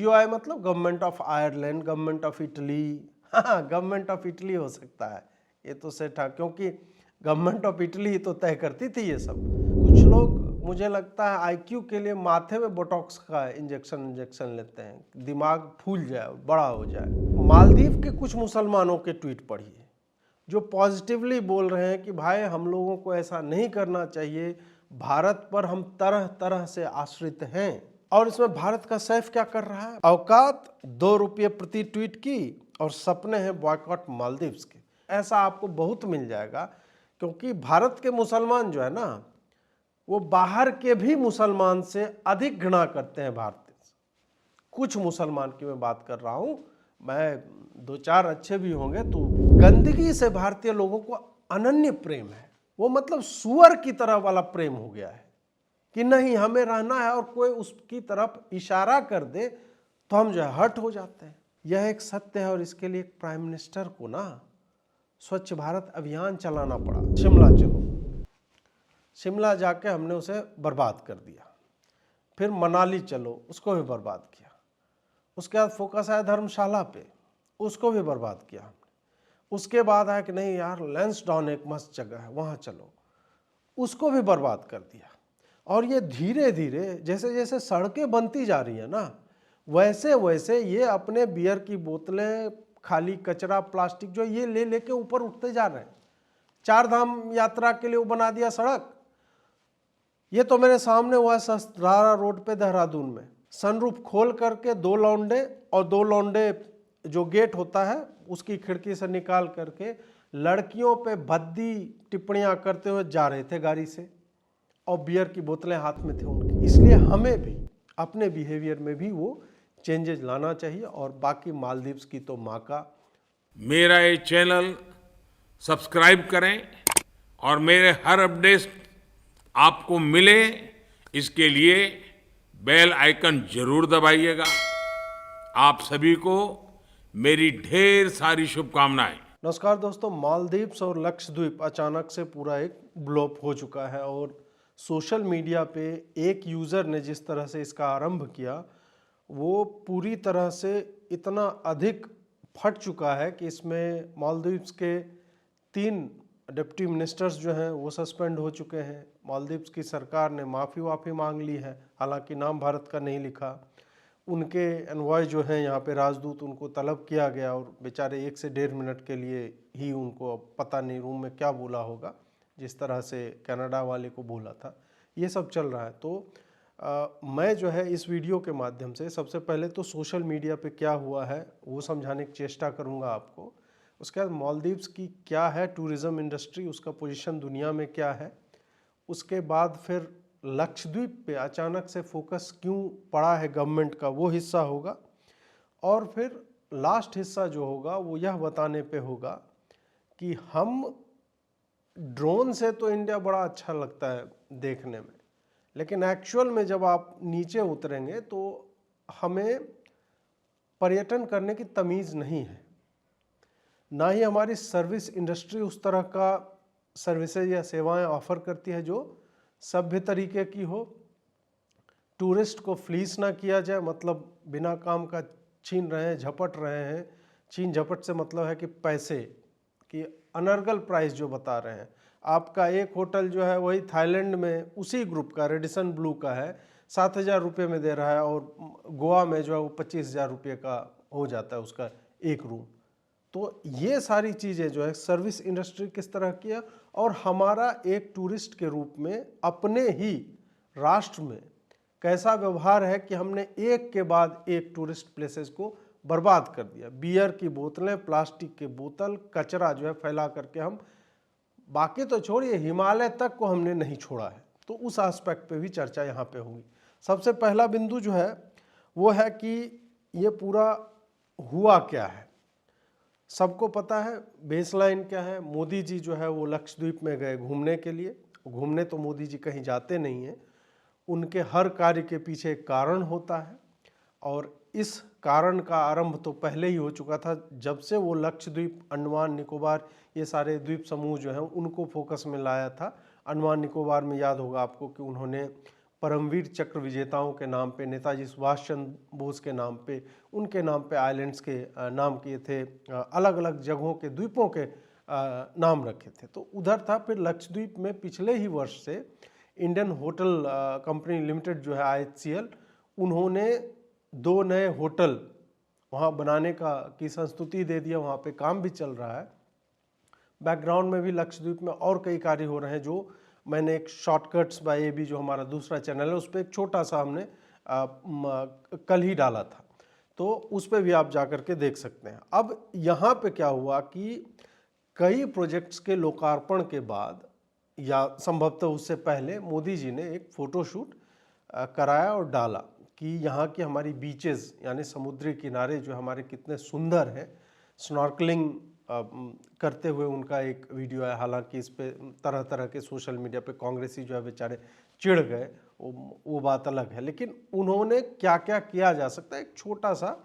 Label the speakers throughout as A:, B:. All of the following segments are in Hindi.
A: GOI मतलब government of Ireland, government of Italy, हाँ गवर्नमेंट ऑफ इटली हो सकता है, ये तो सेट है, क्योंकि गवर्नमेंट ऑफ इटली ही तो तय करती थी ये सब। कुछ लोग मुझे लगता है IQ के लिए माथे में बोटॉक्स का इंजेक्शन लेते हैं, दिमाग फूल जाए, बड़ा हो जाए। मालदीव के कुछ मुसलमानों के ट्वीट पढ़िए जो पॉजिटिवली बोल रहे हैं कि भाई हम लोगों को ऐसा नहीं करना चाहिए, भारत पर हम तरह तरह से आश्रित हैं। और इसमें भारत का सैफ क्या कर रहा है? औकात 2 रुपये प्रति ट्वीट की और सपने हैं बॉयकॉट मालदीव्स के। ऐसा आपको बहुत मिल जाएगा, क्योंकि भारत के मुसलमान जो है ना, वो बाहर के भी मुसलमान से अधिक घृणा करते हैं भारत से। कुछ मुसलमान की मैं बात कर रहा हूं, मैं 2-4 अच्छे भी होंगे। तो गंदगी से भारतीय लोगों को अनन्य प्रेम है, वो मतलब सुअर की तरह वाला प्रेम हो गया है कि नहीं हमें रहना है, और कोई उसकी तरफ इशारा कर दे तो हम जो है हर्ट हो जाते हैं। यह एक सत्य है, और इसके लिए एक प्राइम मिनिस्टर को ना स्वच्छ भारत अभियान चलाना पड़ा। शिमला चलो, शिमला जाके हमने उसे बर्बाद कर दिया। फिर मनाली चलो, उसको भी बर्बाद किया। उसके बाद फोकस आया धर्मशाला पे, उसको भी बर्बाद किया हमने। उसके बाद आया कि नहीं यार लैंसडाउन एक मस्त जगह है, वहाँ चलो, उसको भी बर्बाद कर दिया। और ये धीरे धीरे जैसे जैसे सड़कें बनती जा रही है ना, वैसे वैसे ये अपने बियर की बोतलें, खाली कचरा, प्लास्टिक जो ये ले लेके ऊपर उठते जा रहे हैं। 4 धाम यात्रा के लिए वो बना दिया सड़क। ये तो मेरे सामने हुआ सस्त्रारा रोड पे देहरादून में, सनरूफ खोल करके 2 लौंडे, और 2 लौंडे जो गेट होता है उसकी खिड़की से निकाल करके लड़कियों पे भद्दी टिप्पणियां करते हुए जा रहे थे गाड़ी से, और बियर की बोतलें हाथ में थे उनकी। इसलिए हमें भी अपने बिहेवियर में भी वो चेंजेस लाना चाहिए। और बाकी मालदीव्स की तो माँ का।
B: मेरा ये चैनल सब्सक्राइब करें और मेरे हर अपडेट आपको मिले, इसके लिए बेल आइकन जरूर दबाइएगा। आप सभी को मेरी ढेर सारी शुभकामनाएं।
A: नमस्कार दोस्तों, मालदीव्स और लक्षद्वीप अचानक से पूरा एक ब्लोप हो चुका है, और सोशल मीडिया पे एक यूज़र ने जिस तरह से इसका आरंभ किया, वो पूरी तरह से इतना अधिक फट चुका है कि इसमें मालदीव्स के 3 डिप्टी मिनिस्टर्स जो हैं वो सस्पेंड हो चुके हैं। मालदीव्स की सरकार ने माफ़ी मांग ली है, हालांकि नाम भारत का नहीं लिखा। उनके एनवॉय जो हैं यहाँ पे राजदूत, उनको तलब किया गया, और बेचारे 1 से 1.5 मिनट के लिए ही उनको, अब पता नहीं रूम में क्या बोला होगा, जिस तरह से कनाडा वाले को बोला था। ये सब चल रहा है। तो मैं जो है इस वीडियो के माध्यम से सबसे पहले तो सोशल मीडिया पे क्या हुआ है वो समझाने की चेष्टा करूँगा आपको। उसके बाद मालदीव्स की क्या है टूरिज़्म इंडस्ट्री, उसका पोजीशन दुनिया में क्या है। उसके बाद फिर लक्षद्वीप पे अचानक से फोकस क्यों पड़ा है गवर्नमेंट का, वो हिस्सा होगा। और फिर लास्ट हिस्सा जो होगा वो यह बताने पे होगा कि हम ड्रोन से तो इंडिया बड़ा अच्छा लगता है देखने में, लेकिन एक्चुअल में जब आप नीचे उतरेंगे तो हमें पर्यटन करने की तमीज़ नहीं है, ना ही हमारी सर्विस इंडस्ट्री उस तरह का सर्विसेज या सेवाएं ऑफर करती है जो सभ्य तरीके की हो। टूरिस्ट को फ्लीस ना किया जाए, मतलब बिना काम का छीन रहे हैं, झपट रहे हैं। छीन झपट से मतलब है कि पैसे की अनर्गल प्राइस जो बता रहे हैं। आपका एक होटल जो है वही थाईलैंड में उसी ग्रुप का रेडिसन ब्लू का है, 7,000 रुपये में दे रहा है, और गोवा में जो है वो 25,000 रुपये का हो जाता है उसका एक रूम। तो ये सारी चीज़ें जो है सर्विस इंडस्ट्री किस तरह की है, और हमारा एक टूरिस्ट के रूप में अपने ही राष्ट्र में कैसा व्यवहार है कि हमने एक के बाद एक टूरिस्ट प्लेसेस को बर्बाद कर दिया। बियर की बोतलें, प्लास्टिक के बोतल, कचरा जो है फैला करके हम, बाकी तो छोड़िए हिमालय तक को हमने नहीं छोड़ा है। तो उस एस्पेक्ट पे भी चर्चा यहाँ पे होगी। सबसे पहला बिंदु जो है वो है कि ये पूरा हुआ क्या है। सबको पता है बेसलाइन क्या है। मोदी जी जो है वो लक्षद्वीप में गए घूमने के लिए। घूमने तो मोदी जी कहीं जाते नहीं हैं, उनके हर कार्य के पीछे एक कारण होता है, और इस कारण का आरंभ तो पहले ही हो चुका था, जब से वो लक्षद्वीप, अंडमान निकोबार, ये सारे द्वीप समूह जो हैं उनको फोकस में लाया था। अंडमान निकोबार में याद होगा आपको कि उन्होंने परमवीर चक्र विजेताओं के नाम पे, नेताजी सुभाष चंद्र बोस के नाम पे, उनके नाम पे आइलैंड्स के नाम किए थे, अलग अलग जगहों के द्वीपों के नाम रखे थे। तो उधर था। फिर लक्षद्वीप में पिछले ही वर्ष से इंडियन होटल कंपनी लिमिटेड जो है IHCL, उन्होंने 2 नए होटल वहाँ बनाने की संस्तुति दे दिया। वहाँ पे काम भी चल रहा है। बैकग्राउंड में भी लक्षद्वीप में और कई कार्य हो रहे हैं, जो मैंने एक शॉर्टकट्स बाय AB जो हमारा दूसरा चैनल है, उस पर एक छोटा सा हमने कल ही डाला था, तो उस पर भी आप जाकर के देख सकते हैं। अब यहाँ पे क्या हुआ कि कई प्रोजेक्ट्स के लोकार्पण के बाद या संभवतः उससे पहले मोदी जी ने एक फ़ोटोशूट कराया और डाला कि यहाँ की हमारी बीचेस यानी समुद्री किनारे जो हमारे कितने सुंदर हैं। स्नॉर्कलिंग करते हुए उनका एक वीडियो है। हालांकि इस पे तरह तरह के सोशल मीडिया पे कांग्रेसी जो है बेचारे चिढ़ गए, वो बात अलग है। लेकिन उन्होंने क्या क्या किया जा सकता है, एक छोटा सा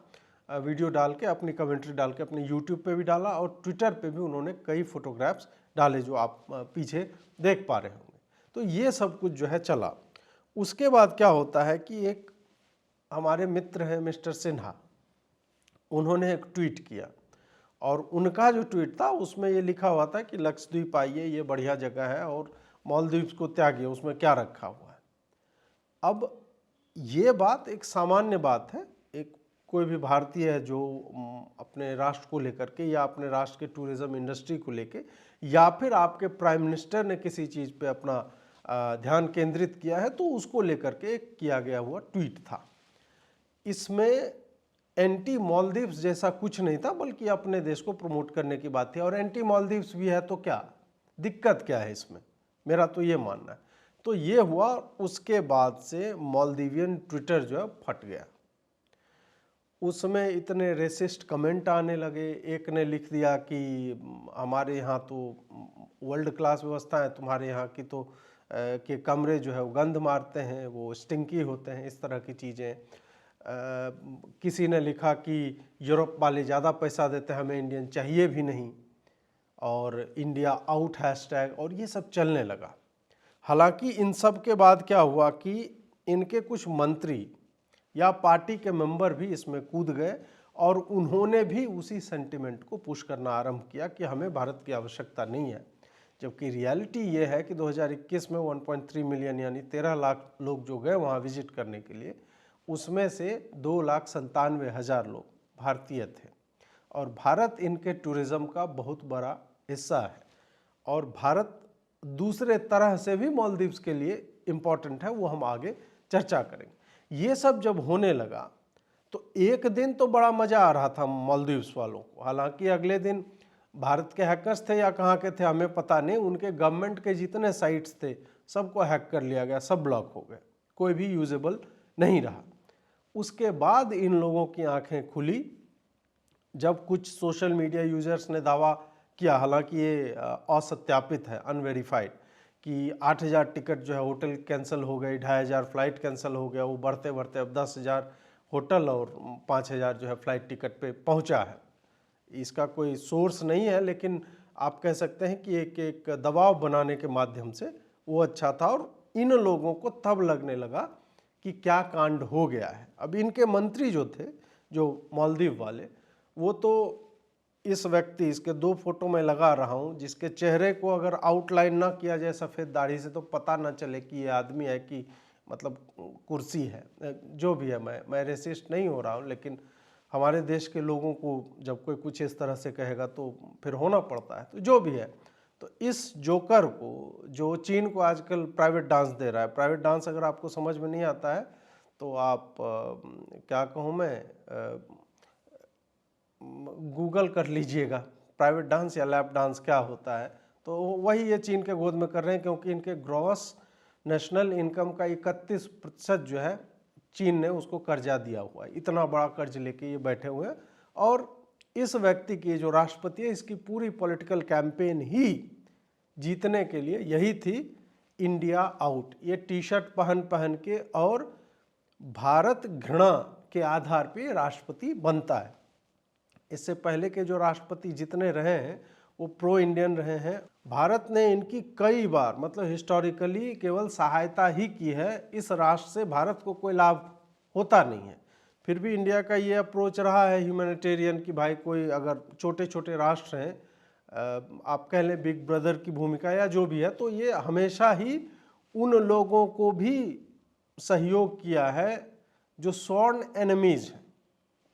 A: वीडियो डाल के, अपनी कमेंट्री डाल के अपने यूट्यूब पे भी डाला और ट्विटर पे भी उन्होंने कई फोटोग्राफ्स डाले, जो आप पीछे देख पा रहे होंगे। तो ये सब कुछ जो है चला। उसके बाद क्या होता है कि एक हमारे मित्र हैं मिस्टर सिन्हा, उन्होंने एक ट्वीट किया और उनका जो ट्वीट था उसमें ये लिखा हुआ था कि लक्षद्वीप आइए, ये बढ़िया जगह है और मालदीव्स को त्यागिए, उसमें क्या रखा हुआ है। अब ये बात एक सामान्य बात है। एक कोई भी भारतीय है जो अपने राष्ट्र को लेकर के या अपने राष्ट्र के टूरिज्म इंडस्ट्री को लेके या फिर आपके प्राइम मिनिस्टर ने किसी चीज़ पे अपना ध्यान केंद्रित किया है, तो उसको लेकर के एक किया गया हुआ ट्वीट था। इसमें एंटी मालदीव्स जैसा कुछ नहीं था, बल्कि अपने देश को प्रमोट करने की बात थी। और एंटी मालदीव्स भी है तो क्या दिक्कत क्या है इसमें, मेरा तो ये मानना है। तो ये हुआ। उसके बाद से मालदीवियन ट्विटर जो है फट गया। उसमें इतने रेसिस्ट कमेंट आने लगे। एक ने लिख दिया कि हमारे यहाँ तो वर्ल्ड क्लास व्यवस्था है, तुम्हारे यहाँ की तो के कमरे जो है वो गंध मारते हैं, वो स्टिंकी होते हैं, इस तरह की चीज़ें। किसी ने लिखा कि यूरोप वाले ज़्यादा पैसा देते हैं, हमें इंडियन चाहिए भी नहीं, और इंडिया आउट हैशटैग, और ये सब चलने लगा। हालांकि इन सब के बाद क्या हुआ कि इनके कुछ मंत्री या पार्टी के मेंबर भी इसमें कूद गए और उन्होंने भी उसी सेंटिमेंट को पुश करना आरंभ किया कि हमें भारत की आवश्यकता नहीं है। जबकि रियलिटी ये है कि 2021 में 1.3 मिलियन यानी 13 लाख लोग जो गए वहाँ विजिट करने के लिए, उसमें से 2,97,000 लोग भारतीय थे। और भारत इनके टूरिज़्म का बहुत बड़ा हिस्सा है और भारत दूसरे तरह से भी मालदीव्स के लिए इम्पॉर्टेंट है, वो हम आगे चर्चा करेंगे। ये सब जब होने लगा तो एक दिन तो बड़ा मज़ा आ रहा था मालदीव्स वालों को। हालांकि अगले दिन भारत के हैकर्स थे या कहाँ के थे हमें पता नहीं, उनके गवर्नमेंट के जितने साइट्स थे सबको हैक कर लिया गया, सब ब्लॉक हो गए, कोई भी यूजेबल नहीं रहा। उसके बाद इन लोगों की आंखें खुली जब कुछ सोशल मीडिया यूजर्स ने दावा किया, हालांकि ये असत्यापित है, अनवेरीफाइड, कि 8,000 टिकट जो है होटल कैंसिल हो गई, 2,500 फ्लाइट कैंसिल हो गया। वो बढ़ते बढ़ते अब 10,000 होटल और 5,000 जो है फ्लाइट टिकट पे पहुंचा है। इसका कोई सोर्स नहीं है, लेकिन आप कह सकते हैं कि एक दबाव बनाने के माध्यम से वो अच्छा था। और इन लोगों को तब लगने लगा कि क्या कांड हो गया है। अब इनके मंत्री जो थे, जो मालदीव वाले, वो तो इस व्यक्ति, इसके 2 फोटो मैं लगा रहा हूँ, जिसके चेहरे को अगर आउटलाइन ना किया जाए सफ़ेद दाढ़ी से तो पता ना चले कि ये आदमी है कि मतलब कुर्सी है। जो भी है, मैं रेसिस्ट नहीं हो रहा हूँ, लेकिन हमारे देश के लोगों को जब कोई कुछ इस तरह से कहेगा तो फिर होना पड़ता है। तो जो भी है, तो इस जोकर को, जो चीन को आजकल प्राइवेट डांस दे रहा है, प्राइवेट डांस अगर आपको समझ में नहीं आता है तो आप क्या कहूँ मैं, गूगल कर लीजिएगा प्राइवेट डांस या लैप डांस क्या होता है। तो वही ये चीन के गोद में कर रहे हैं, क्योंकि इनके ग्रॉस नेशनल इनकम का 31% जो है चीन ने उसको कर्जा दिया हुआ है। इतना बड़ा कर्ज लेके ये बैठे हुए हैं। और इस व्यक्ति की जो राष्ट्रपति है, इसकी पूरी पॉलिटिकल कैंपेन ही जीतने के लिए यही थी, इंडिया आउट। ये टी शर्ट पहन पहन के और भारत घृणा के आधार पे राष्ट्रपति बनता है। इससे पहले के जो राष्ट्रपति जितने रहे हैं वो प्रो इंडियन रहे हैं, भारत ने इनकी कई बार मतलब हिस्टोरिकली केवल सहायता ही की है, इस राष्ट्र से भारत को कोई लाभ होता नहीं है। फिर भी इंडिया का ये अप्रोच रहा है ह्यूमैनिटेरियन कि भाई कोई अगर छोटे छोटे राष्ट्र हैं, आप कह लें बिग ब्रदर की भूमिका या जो भी है, तो ये हमेशा ही उन लोगों को भी सहयोग किया है जो स्वर्ण एनिमीज हैं।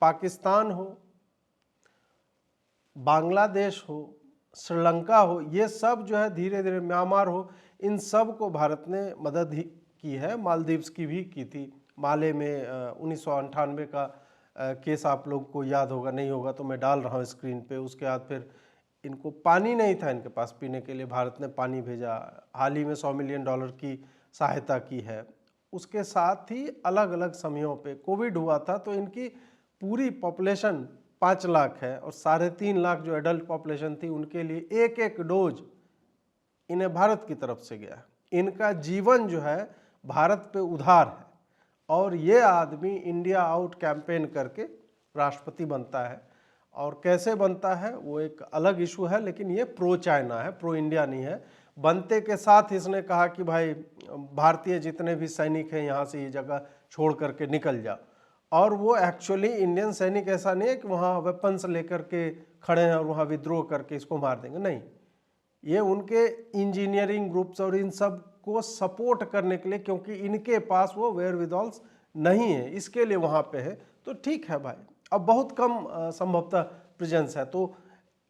A: पाकिस्तान हो, बांग्लादेश हो, श्रीलंका हो, ये सब जो है धीरे धीरे, म्यांमार हो, इन सब को भारत ने मदद ही की है। मालदीव्स की भी की थी। माले में 1998 का केस आप लोग को याद होगा, नहीं होगा तो मैं डाल रहा हूँ स्क्रीन पे। उसके बाद फिर इनको पानी नहीं था इनके पास पीने के लिए, भारत ने पानी भेजा। हाल ही में $100 मिलियन की सहायता की है। उसके साथ ही अलग अलग समयों पे कोविड हुआ था तो इनकी पूरी पॉपुलेशन 5 लाख है और 3.5 लाख जो एडल्ट पॉपुलेशन थी उनके लिए एक एक डोज इन्हें भारत की तरफ से गया। इनका जीवन जो है भारत पे उधार है और ये आदमी इंडिया आउट कैंपेन करके राष्ट्रपति बनता है। और कैसे बनता है वो एक अलग इशू है, लेकिन ये प्रो चाइना है, प्रो इंडिया नहीं है। बनते के साथ इसने कहा कि भाई भारतीय जितने भी सैनिक हैं यहाँ से ये जगह छोड़ करके निकल जा। और वो एक्चुअली इंडियन सैनिक ऐसा नहीं है कि वहाँ वेपन्स लेकर के खड़े हैं और वहाँ विद्रोह करके इसको मार देंगे, नहीं। ये उनके इंजीनियरिंग ग्रुप्स और इन सब को सपोर्ट करने के लिए, क्योंकि इनके पास वो वेयरविदॉल्स नहीं है, इसके लिए वहाँ पे है। तो ठीक है भाई, अब बहुत कम संभवतः प्रेजेंस है, तो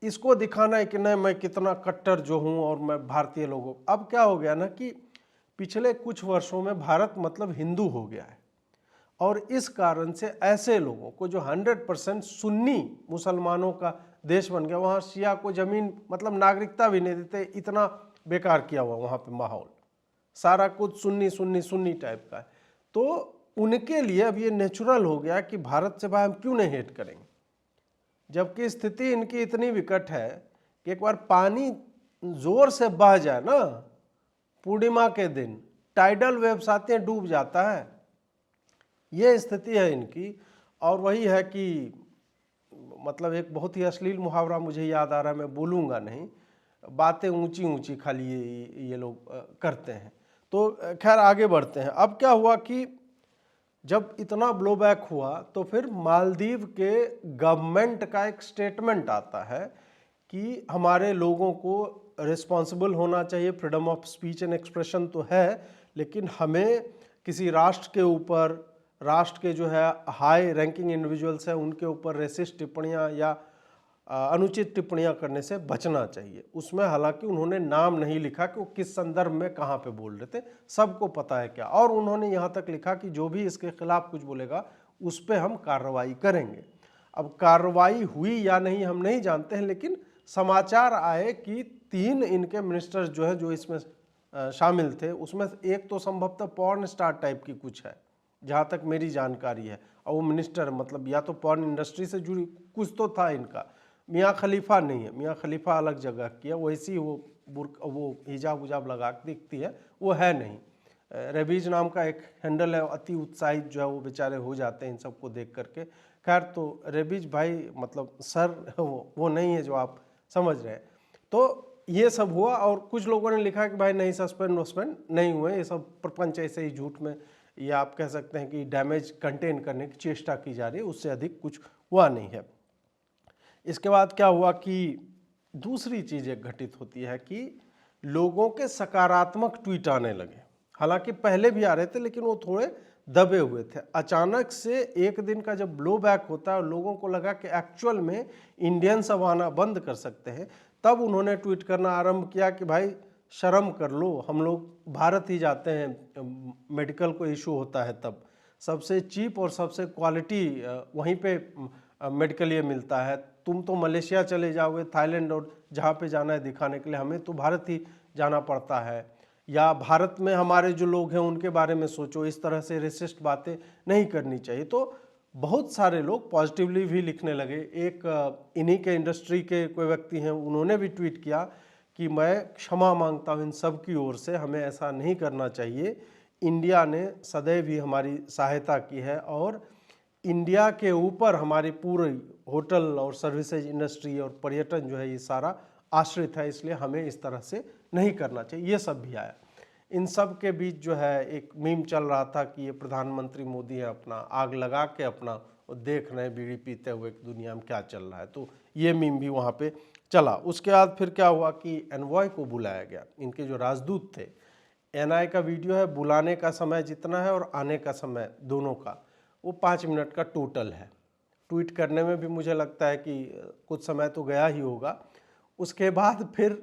A: इसको दिखाना है कि नहीं मैं कितना कट्टर जो हूँ और मैं भारतीय लोगों। अब क्या हो गया ना कि पिछले कुछ वर्षों में भारत मतलब हिंदू हो गया है और इस कारण से ऐसे लोगों को जो 100% सुन्नी मुसलमानों का देश बन गया, वहाँ शिया को ज़मीन मतलब नागरिकता भी नहीं देते, इतना बेकार किया हुआ वहाँ पे माहौल, सारा कुछ सुन्नी सुन्नी सुन्नी टाइप का है। तो उनके लिए अब ये नेचुरल हो गया कि भारत से भाई हम क्यों नहीं हेट करेंगे, जबकि स्थिति इनकी इतनी विकट है कि एक बार पानी जोर से बह जाए ना, पूर्णिमा के दिन टाइडल वेव्स आते हैं, डूब जाता है। ये स्थिति है इनकी। और वही है कि मतलब एक बहुत ही अश्लील मुहावरा मुझे याद आ रहा है, मैं बोलूँगा नहीं, बातें ऊंची ऊंची खाली ये लोग करते हैं। तो खैर आगे बढ़ते हैं। अब क्या हुआ कि जब इतना ब्लोबैक हुआ तो फिर मालदीव के गवर्नमेंट का एक स्टेटमेंट आता है कि हमारे लोगों को रिस्पॉन्सिबल होना चाहिए, freedom of speech and expression तो है, लेकिन हमें किसी राष्ट्र के ऊपर, राष्ट्र के जो है हाई रैंकिंग इंडिविजुअल्स हैं उनके ऊपर रेसिस्ट टिप्पणियां या अनुचित टिप्पणियां करने से बचना चाहिए। उसमें हालांकि उन्होंने नाम नहीं लिखा कि वो किस संदर्भ में कहाँ पे बोल रहे थे, सबको पता है क्या। और उन्होंने यहाँ तक लिखा कि जो भी इसके खिलाफ कुछ बोलेगा उस पर हम कार्रवाई करेंगे। अब कार्रवाई हुई या नहीं हम नहीं जानते हैं, लेकिन समाचार आए कि 3 इनके मिनिस्टर्स जो है जो इसमें शामिल थे, उसमें एक तो संभवतः पॉर्न स्टार टाइप की कुछ है जहाँ तक मेरी जानकारी है, और वो मिनिस्टर मतलब या तो पॉर्न इंडस्ट्री से जुड़ी कुछ तो था इनका। मियाँ खलीफा नहीं है, मियाँ खलीफा अलग जगह की है, वैसी वो हिजाब उजाब लगा के दिखती है, वो है नहीं। रेबीज नाम का एक हैंडल है, अति उत्साहित जो है वो बेचारे हो जाते हैं इन सबको देख करके। खैर तो रेबीज भाई मतलब सर वो नहीं है जो आप समझ रहे हैं। तो ये सब हुआ और कुछ लोगों ने लिखा कि भाई नहीं सस्पेंड वस्पेंड नहीं हुए, ये सब प्रपंच ऐसे ही झूठ में, या आप कह सकते हैं कि डैमेज कंटेन करने की चेष्टा की जा रही है, उससे अधिक कुछ हुआ नहीं है। इसके बाद क्या हुआ कि दूसरी चीज़ एक घटित होती है कि लोगों के सकारात्मक ट्वीट आने लगे। हालांकि पहले भी आ रहे थे लेकिन वो थोड़े दबे हुए थे। अचानक से एक दिन का जब ब्लो बैक होता है और लोगों को लगा कि एक्चुअल में इंडियंस अब आना बंद कर सकते हैं, तब उन्होंने ट्वीट करना आरंभ किया कि भाई शर्म कर लो, हम लोग भारत ही जाते हैं, मेडिकल को इशू होता है तब सबसे चीप और सबसे क्वालिटी वहीं पे मेडिकल ये मिलता है। तुम तो मलेशिया चले जाओगे, थाईलैंड और जहाँ पे जाना है दिखाने के लिए, हमें तो भारत ही जाना पड़ता है। या भारत में हमारे जो लोग हैं उनके बारे में सोचो, इस तरह से रेसिस्ट बातें नहीं करनी चाहिए। तो बहुत सारे लोग पॉजिटिवली भी लिखने लगे। एक इन्हीं के इंडस्ट्री के कोई व्यक्ति हैं, उन्होंने भी ट्वीट किया कि मैं क्षमा मांगता हूँ इन सब की ओर से, हमें ऐसा नहीं करना चाहिए। इंडिया ने सदैव ही हमारी सहायता की है और इंडिया के ऊपर हमारी पूरी होटल और सर्विसेज इंडस्ट्री और पर्यटन जो है ये सारा आश्रित है, इसलिए हमें इस तरह से नहीं करना चाहिए, ये सब भी आया। इन सब के बीच जो है एक मीम चल रहा था कि ये प्रधानमंत्री मोदी है अपना आग लगा के अपना वो देख रहे हैं बीड़ी पीते हुए कि दुनिया में क्या चल रहा है, तो ये मीम भी वहाँ पे चला। उसके बाद फिर क्या हुआ कि एनवॉय को बुलाया गया, इनके जो राजदूत थे। एनआई का वीडियो है, बुलाने का समय जितना है और आने का समय दोनों का वो 5 मिनट का टोटल है। ट्वीट करने में भी मुझे लगता है कि कुछ समय तो गया ही होगा। उसके बाद फिर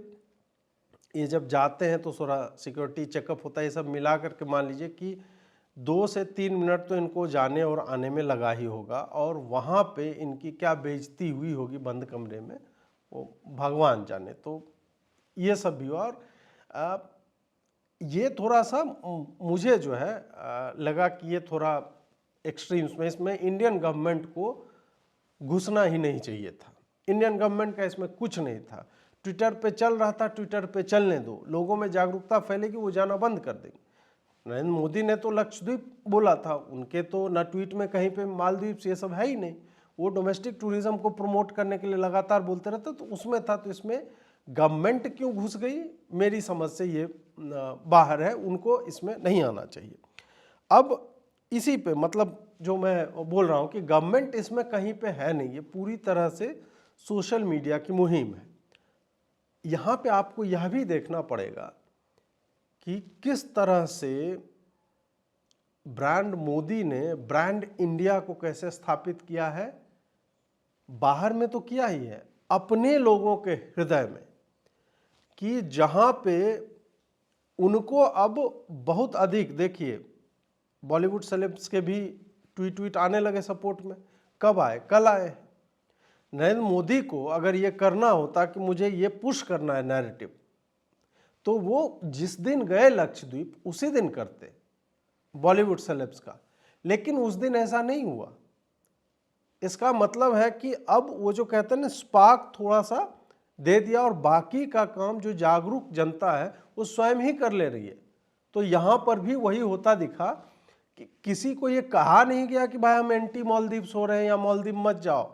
A: ये जब जाते हैं तो थोड़ा सिक्योरिटी चेकअप होता है, ये सब मिला करके मान लीजिए कि 2 से 3 मिनट तो इनको जाने और आने में लगा ही होगा, और वहाँ पे इनकी क्या बेइज्जती हुई होगी बंद कमरे में वो भगवान जाने। तो ये सब भी हुआ, और ये थोड़ा सा मुझे जो है लगा कि ये थोड़ा एक्सट्रीम्स में, इसमें इंडियन गवर्नमेंट को घुसना ही नहीं चाहिए था। इंडियन गवर्नमेंट का इसमें कुछ नहीं था। ट्विटर पे चल रहा था, ट्विटर पे चलने दो, लोगों में जागरूकता फैलेगी, वो जाना बंद कर देंगे। नरेंद्र मोदी ने तो लक्षद्वीप बोला था, उनके तो न ट्वीट में कहीं पे मालदीव ये सब है ही नहीं। वो डोमेस्टिक टूरिज्म को प्रमोट करने के लिए लगातार बोलते रहते, तो उसमें था। तो इसमें गवर्नमेंट क्यों घुस गई, मेरी समझ से ये बाहर है, उनको इसमें नहीं आना चाहिए। अब इसी पे मतलब जो मैं बोल रहा हूँ कि गवर्नमेंट इसमें कहीं पे है नहीं, ये पूरी तरह से सोशल मीडिया की मुहिम है। यहाँ पे आपको यह भी देखना पड़ेगा कि किस तरह से ब्रांड मोदी ने ब्रांड इंडिया को कैसे स्थापित किया है। बाहर में तो किया ही है, अपने लोगों के हृदय में, कि जहाँ पे उनको अब बहुत अधिक, देखिए बॉलीवुड सेलेब्स के भी ट्वीट आने लगे सपोर्ट में। कब आए? कल आए। नरेंद्र मोदी को अगर ये करना होता कि मुझे ये पुश करना है नैरेटिव, तो वो जिस दिन गए लक्षद्वीप उसी दिन करते बॉलीवुड सेलेब्स का, लेकिन उस दिन ऐसा नहीं हुआ। इसका मतलब है कि अब वो जो कहते हैं ना, स्पार्क थोड़ा सा दे दिया, और बाकी का काम जो जागरूक जनता है वो स्वयं ही कर ले रही है। तो यहाँ पर भी वही होता दिखा कि किसी को ये कहा नहीं गया कि भाई हम एंटी मालदीव्स हो रहे हैं या मालदीव मत जाओ।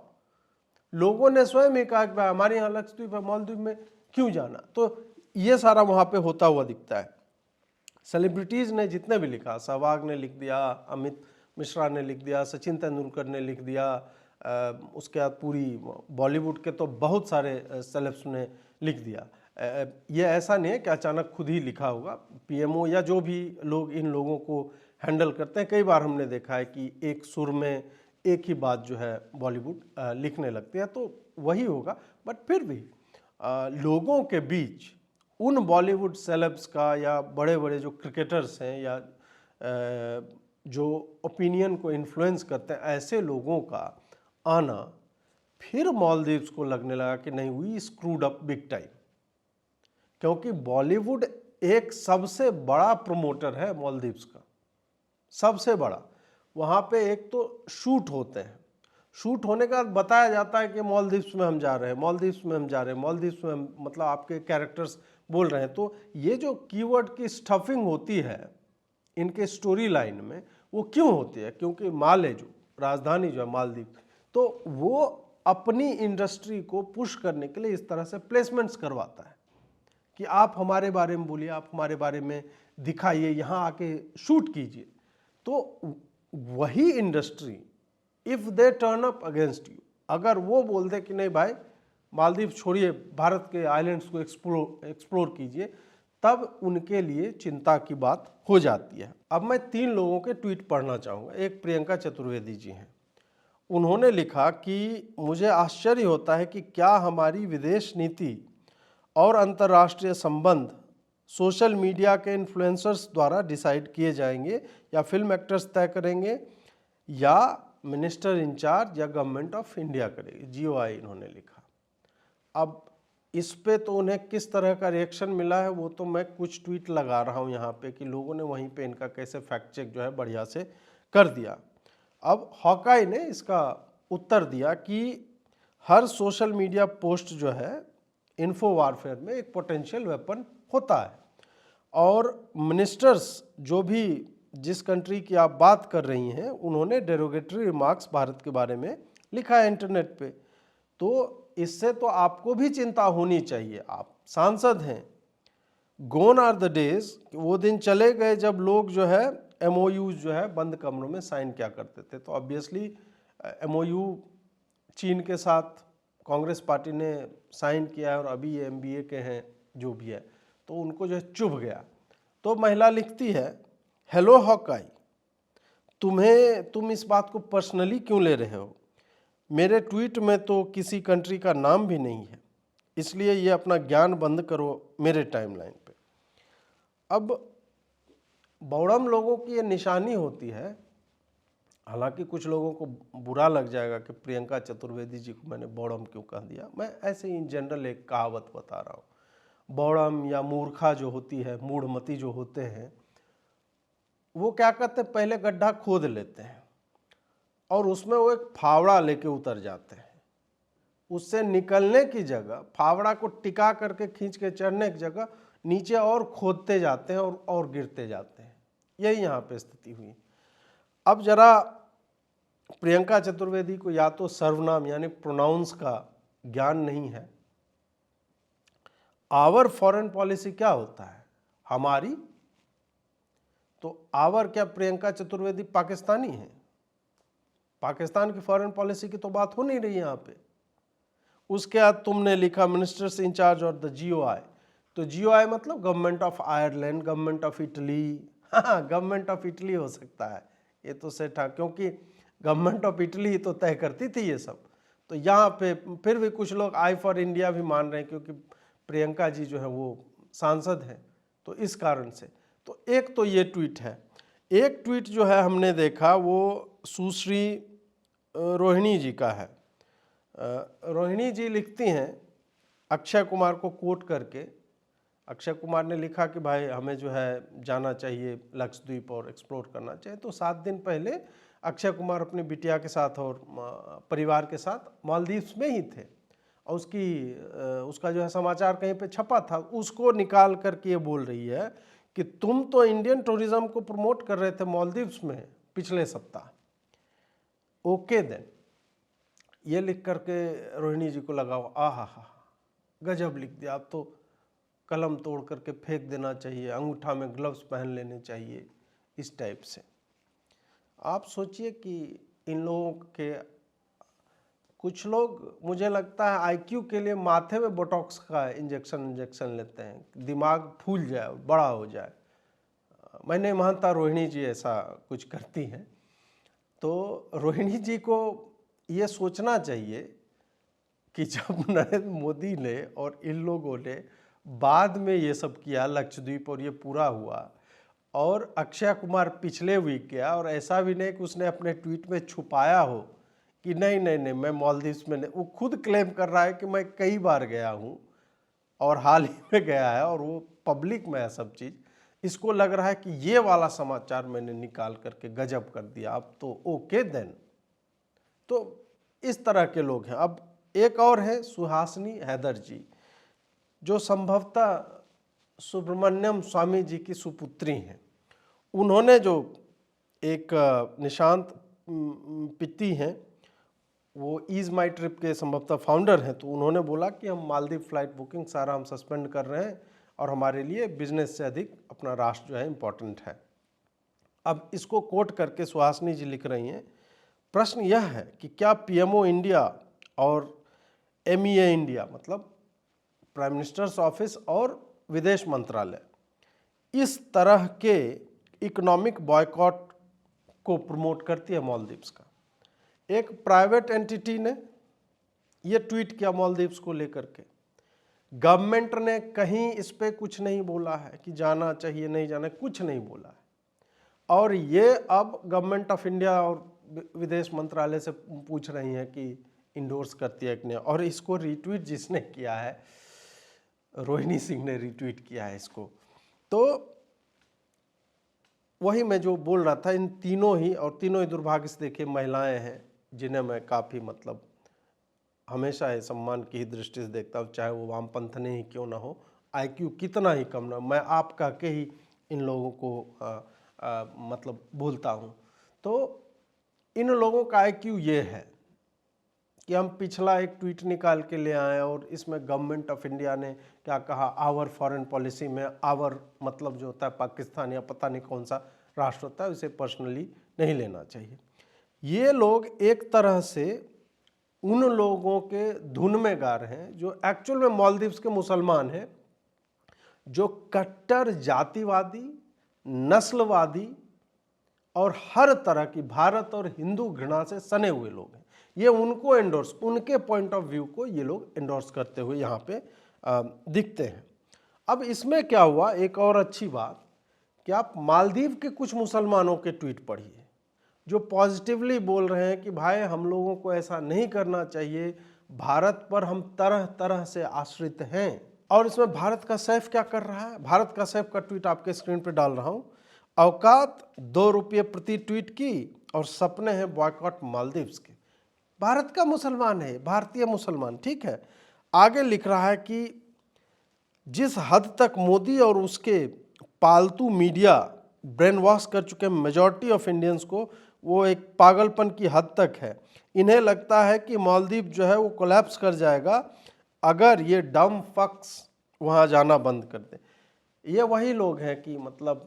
A: लोगों ने स्वयं ही कहा कि भाई हमारे यहाँ लक्षद्वीप है, मालदीव में क्यों जाना। तो ये सारा वहाँ पे होता हुआ दिखता है। सेलिब्रिटीज़ ने जितने भी लिखा, सहवाग ने लिख दिया, अमित मिश्रा ने लिख दिया, सचिन तेंदुलकर ने लिख दिया, उसके बाद पूरी बॉलीवुड के तो बहुत सारे सेलेब्स ने लिख दिया। ये ऐसा नहीं है कि अचानक खुद ही लिखा होगा। पीएमओ या जो भी लोग इन लोगों को हैंडल करते हैं, कई बार हमने देखा है कि एक सुर में एक ही बात जो है बॉलीवुड लिखने लगती है, तो वही होगा। बट फिर भी लोगों के बीच उन बॉलीवुड सेलेब्स का या बड़े बड़े जो क्रिकेटर्स हैं या जो ओपिनियन को इन्फ्लुएंस करते हैं, ऐसे लोगों का आना, फिर मालदीव्स को लगने लगा कि नहीं, we screwed up big time. क्योंकि बॉलीवुड एक सबसे बड़ा प्रमोटर है मालदीव्स का, सबसे बड़ा। वहाँ पे एक तो शूट होते हैं, शूट होने के बाद बताया जाता है कि मालदीव्स में हम जा रहे हैं, मालदीव्स में हम जा रहे हैं, मालदीव्स में हम, मतलब आपके कैरेक्टर्स बोल रहे हैं। तो ये जो कीवर्ड की स्टफिंग होती है इनके स्टोरी लाइन में, वो क्यों होती है? क्योंकि माले जो राजधानी जो है मालदीव, तो वो अपनी इंडस्ट्री को पुश करने के लिए इस तरह से प्लेसमेंट्स करवाता है कि आप हमारे बारे में बोलिए, आप हमारे बारे में दिखाइए, यहाँ आके शूट कीजिए। तो वही industry if they turn up against you, अगर वो बोल दे कि नहीं भाई मालदीव छोड़िए, भारत के आइलैंड्स को एक्सप्लोर कीजिए, तब उनके लिए चिंता की बात हो जाती है। अब मैं 3 लोगों के ट्वीट पढ़ना चाहूँगा। एक प्रियंका चतुर्वेदी जी हैं, उन्होंने लिखा कि मुझे आश्चर्य होता है कि क्या हमारी विदेश नीति और अंतर्राष्ट्रीय संबंध सोशल मीडिया के इन्फ्लुएंसर्स द्वारा डिसाइड किए जाएंगे, या फिल्म एक्टर्स तय करेंगे, या मिनिस्टर इंचार्ज या गवर्नमेंट ऑफ इंडिया करेगी। GOI इन्होंने लिखा। अब इस पे तो उन्हें किस तरह का रिएक्शन मिला है वो तो मैं कुछ ट्वीट लगा रहा हूँ यहाँ पे कि लोगों ने वहीं पे इनका कैसे फैक्ट चेक जो है बढ़िया से कर दिया। अब हॉकाई ने इसका उत्तर दिया कि हर सोशल मीडिया पोस्ट जो है इन्फो वारफेयर में एक पोटेंशियल वेपन होता है, और मिनिस्टर्स जो भी जिस कंट्री की आप बात कर रही हैं, उन्होंने डेरोगेटरी रिमार्क्स भारत के बारे में लिखा है इंटरनेट पे। तो इससे तो आपको भी चिंता होनी चाहिए, आप सांसद हैं। गोन आर द डेज, वो दिन चले गए जब लोग जो है MOU जो है बंद कमरों में साइन किया करते थे। तो ऑब्वियसली MOU चीन के साथ कांग्रेस पार्टी ने साइन किया है और अभी ये MBA के हैं जो भी है, तो उनको जो है चुभ गया। तो महिला लिखती है, हेलो हॉकाई, तुम इस बात को पर्सनली क्यों ले रहे हो? मेरे ट्वीट में तो किसी कंट्री का नाम भी नहीं है, इसलिए ये अपना ज्ञान बंद करो मेरे टाइमलाइन पे। अब बौड़म लोगों की ये निशानी होती है। हालांकि कुछ लोगों को बुरा लग जाएगा कि प्रियंका चतुर्वेदी जी को मैंने बौड़म क्यों कह दिया। मैं ऐसे ही इन जनरल एक कहावत बता रहा हूँ। बौड़म या मूर्खा जो होती है, मूढ़मती जो होते हैं, वो क्या करते हैं, पहले गड्ढा खोद लेते हैं और उसमें वो एक फावड़ा लेके उतर जाते हैं। उससे निकलने की जगह, फावड़ा को टिका करके खींच के चढ़ने की जगह नीचे और खोदते जाते हैं और गिरते जाते हैं। यही यहाँ पे स्थिति हुई। अब जरा प्रियंका चतुर्वेदी को या तो सर्वनाम यानी प्रोनाउंस का ज्ञान नहीं है। आवर फॉरेन पॉलिसी क्या होता है? हमारी। तो आवर क्या प्रियंका चतुर्वेदी पाकिस्तानी है? पाकिस्तान की फॉरेन पॉलिसी की तो बात हो नहीं रही यहाँ पे। उसके बाद तुमने लिखा मिनिस्टर्स इंचार्ज और द GOI। तो GOI मतलब government of Ireland, government of Italy. हाँ, गवर्नमेंट ऑफ इटली हो सकता है, ये तो सेट है, क्योंकि गवर्नमेंट ऑफ इटली ही तो तय करती थी ये सब। तो यहाँ पे फिर भी कुछ लोग आई फॉर इंडिया भी मान रहे हैं, क्योंकि प्रियंका जी जो है वो सांसद हैं, तो इस कारण से। तो एक तो ये ट्वीट है। एक ट्वीट जो है हमने देखा वो सुश्री रोहिणी जी का है। रोहिणी जी लिखती हैं अक्षय कुमार को कोट करके। अक्षय कुमार ने लिखा कि भाई हमें जो है जाना चाहिए लक्षद्वीप और एक्सप्लोर करना चाहिए। तो 7 दिन पहले अक्षय कुमार अपनी बिटिया के साथ और परिवार के साथ मालदीव्स में ही थे, और उसका जो है समाचार कहीं पे छपा था, उसको निकाल करके ये बोल रही है कि तुम तो इंडियन टूरिज्म को प्रमोट कर रहे थे मालदीव्स में पिछले सप्ताह। ओके देन, ये लिख करके रोहिणी जी को लगा आहा गजब लिख दिया, अब तो कलम तोड़ करके फेंक देना चाहिए, अंगूठा में ग्लव्स पहन लेने चाहिए, इस टाइप से। आप सोचिए कि इन लोगों के, कुछ लोग मुझे लगता है IQ के लिए माथे में बोटॉक्स का इंजेक्शन लेते हैं, दिमाग फूल जाए और बड़ा हो जाए। मैं नहीं मानता रोहिणी जी ऐसा कुछ करती हैं। तो रोहिणी जी को ये सोचना चाहिए कि जब नरेंद्र मोदी ने और इन लोगों ने बाद में ये सब किया लक्षद्वीप और ये पूरा हुआ, और अक्षय कुमार पिछले वीक गया, और ऐसा भी नहीं कि उसने अपने ट्वीट में छुपाया हो कि नहीं मैं मालदीव्स में नहीं। वो खुद क्लेम कर रहा है कि मैं कई बार गया हूँ और हाल ही में गया है, और वो पब्लिक में है सब चीज़। इसको लग रहा है कि ये वाला समाचार मैंने निकाल करके गजब कर दिया, अब तो ओके देन। तो इस तरह के लोग हैं। अब एक और है सुहासिनी हैदर जी, जो संभवतः सुब्रमण्यम स्वामी जी की सुपुत्री हैं। उन्होंने जो एक निशांत पित्ती हैं, वो ईज माई ट्रिप के संभवतः फाउंडर हैं, तो उन्होंने बोला कि हम मालदीव फ्लाइट बुकिंग सारा हम सस्पेंड कर रहे हैं और हमारे लिए बिजनेस से अधिक अपना राष्ट्र जो है इम्पोर्टेंट है। अब इसको कोट करके सुहासिनी जी लिख रही हैं, प्रश्न यह है कि क्या PMO इंडिया और MEA इंडिया मतलब प्राइम मिनिस्टर्स ऑफिस और विदेश मंत्रालय इस तरह के इकोनॉमिक बॉयकॉट को प्रमोट करती है मालदीव्स का? एक प्राइवेट एंटिटी ने ये ट्वीट किया मालदीव्स को लेकर के। गवर्नमेंट ने कहीं इस पे कुछ नहीं बोला है कि जाना चाहिए नहीं जाना, कुछ नहीं बोला है। और ये अब गवर्नमेंट ऑफ इंडिया और विदेश मंत्रालय से पूछ रही हैं कि इंडोर्स करती है कि नहीं। और इसको रीट्वीट जिसने किया है, रोहिणी सिंह ने रीट्वीट किया है इसको। तो वही मैं जो बोल रहा था, इन तीनों ही दुर्भाग्य से देखिए महिलाएं हैं, जिन्हें मैं काफ़ी मतलब हमेशा ये सम्मान की ही दृष्टि से देखता हूँ, चाहे वो वामपंथ ने ही क्यों ना हो, IQ कितना ही कम ना, मैं आप कह के ही इन लोगों को मतलब बोलता हूँ। तो इन लोगों का IQ ये है कि हम पिछला एक ट्वीट निकाल के ले आए और इसमें गवर्नमेंट ऑफ इंडिया ने क्या कहा, आवर फॉरेन पॉलिसी में आवर मतलब जो होता है पाकिस्तान या पता नहीं कौन सा राष्ट्र होता है, उसे पर्सनली नहीं लेना चाहिए। ये लोग एक तरह से उन लोगों के धुन में गा रहे हैं जो एक्चुअल में मालदीव्स के मुसलमान हैं, जो कट्टर जातिवादी, नस्लवादी और हर तरह की भारत और हिंदू घृणा से सने हुए लोग हैं। ये उनको एंडोर्स, उनके पॉइंट ऑफ व्यू को ये लोग एंडोर्स करते हुए यहाँ पे दिखते हैं। अब इसमें क्या हुआ, एक और अच्छी बात कि आप मालदीव के कुछ मुसलमानों के ट्वीट पढ़िए जो पॉजिटिवली बोल रहे हैं कि भाई हम लोगों को ऐसा नहीं करना चाहिए, भारत पर हम तरह तरह से आश्रित हैं। और इसमें भारत का सैफ क्या कर रहा है, भारत का सैफ का ट्वीट आपके स्क्रीन पे डाल रहा हूं। औकात 2 रुपये प्रति ट्वीट की और सपने हैं बॉयकॉट मालदीव्स के। भारत का मुसलमान है, भारतीय मुसलमान, ठीक है। आगे लिख रहा है कि जिस हद तक मोदी और उसके पालतू मीडिया ब्रेन वॉश कर चुके मेजॉरिटी ऑफ इंडियंस को, वो एक पागलपन की हद तक है। इन्हें लगता है कि मालदीव जो है वो कोलैप्स कर जाएगा अगर ये डम फक्स वहाँ जाना बंद कर दे। ये वही लोग हैं कि मतलब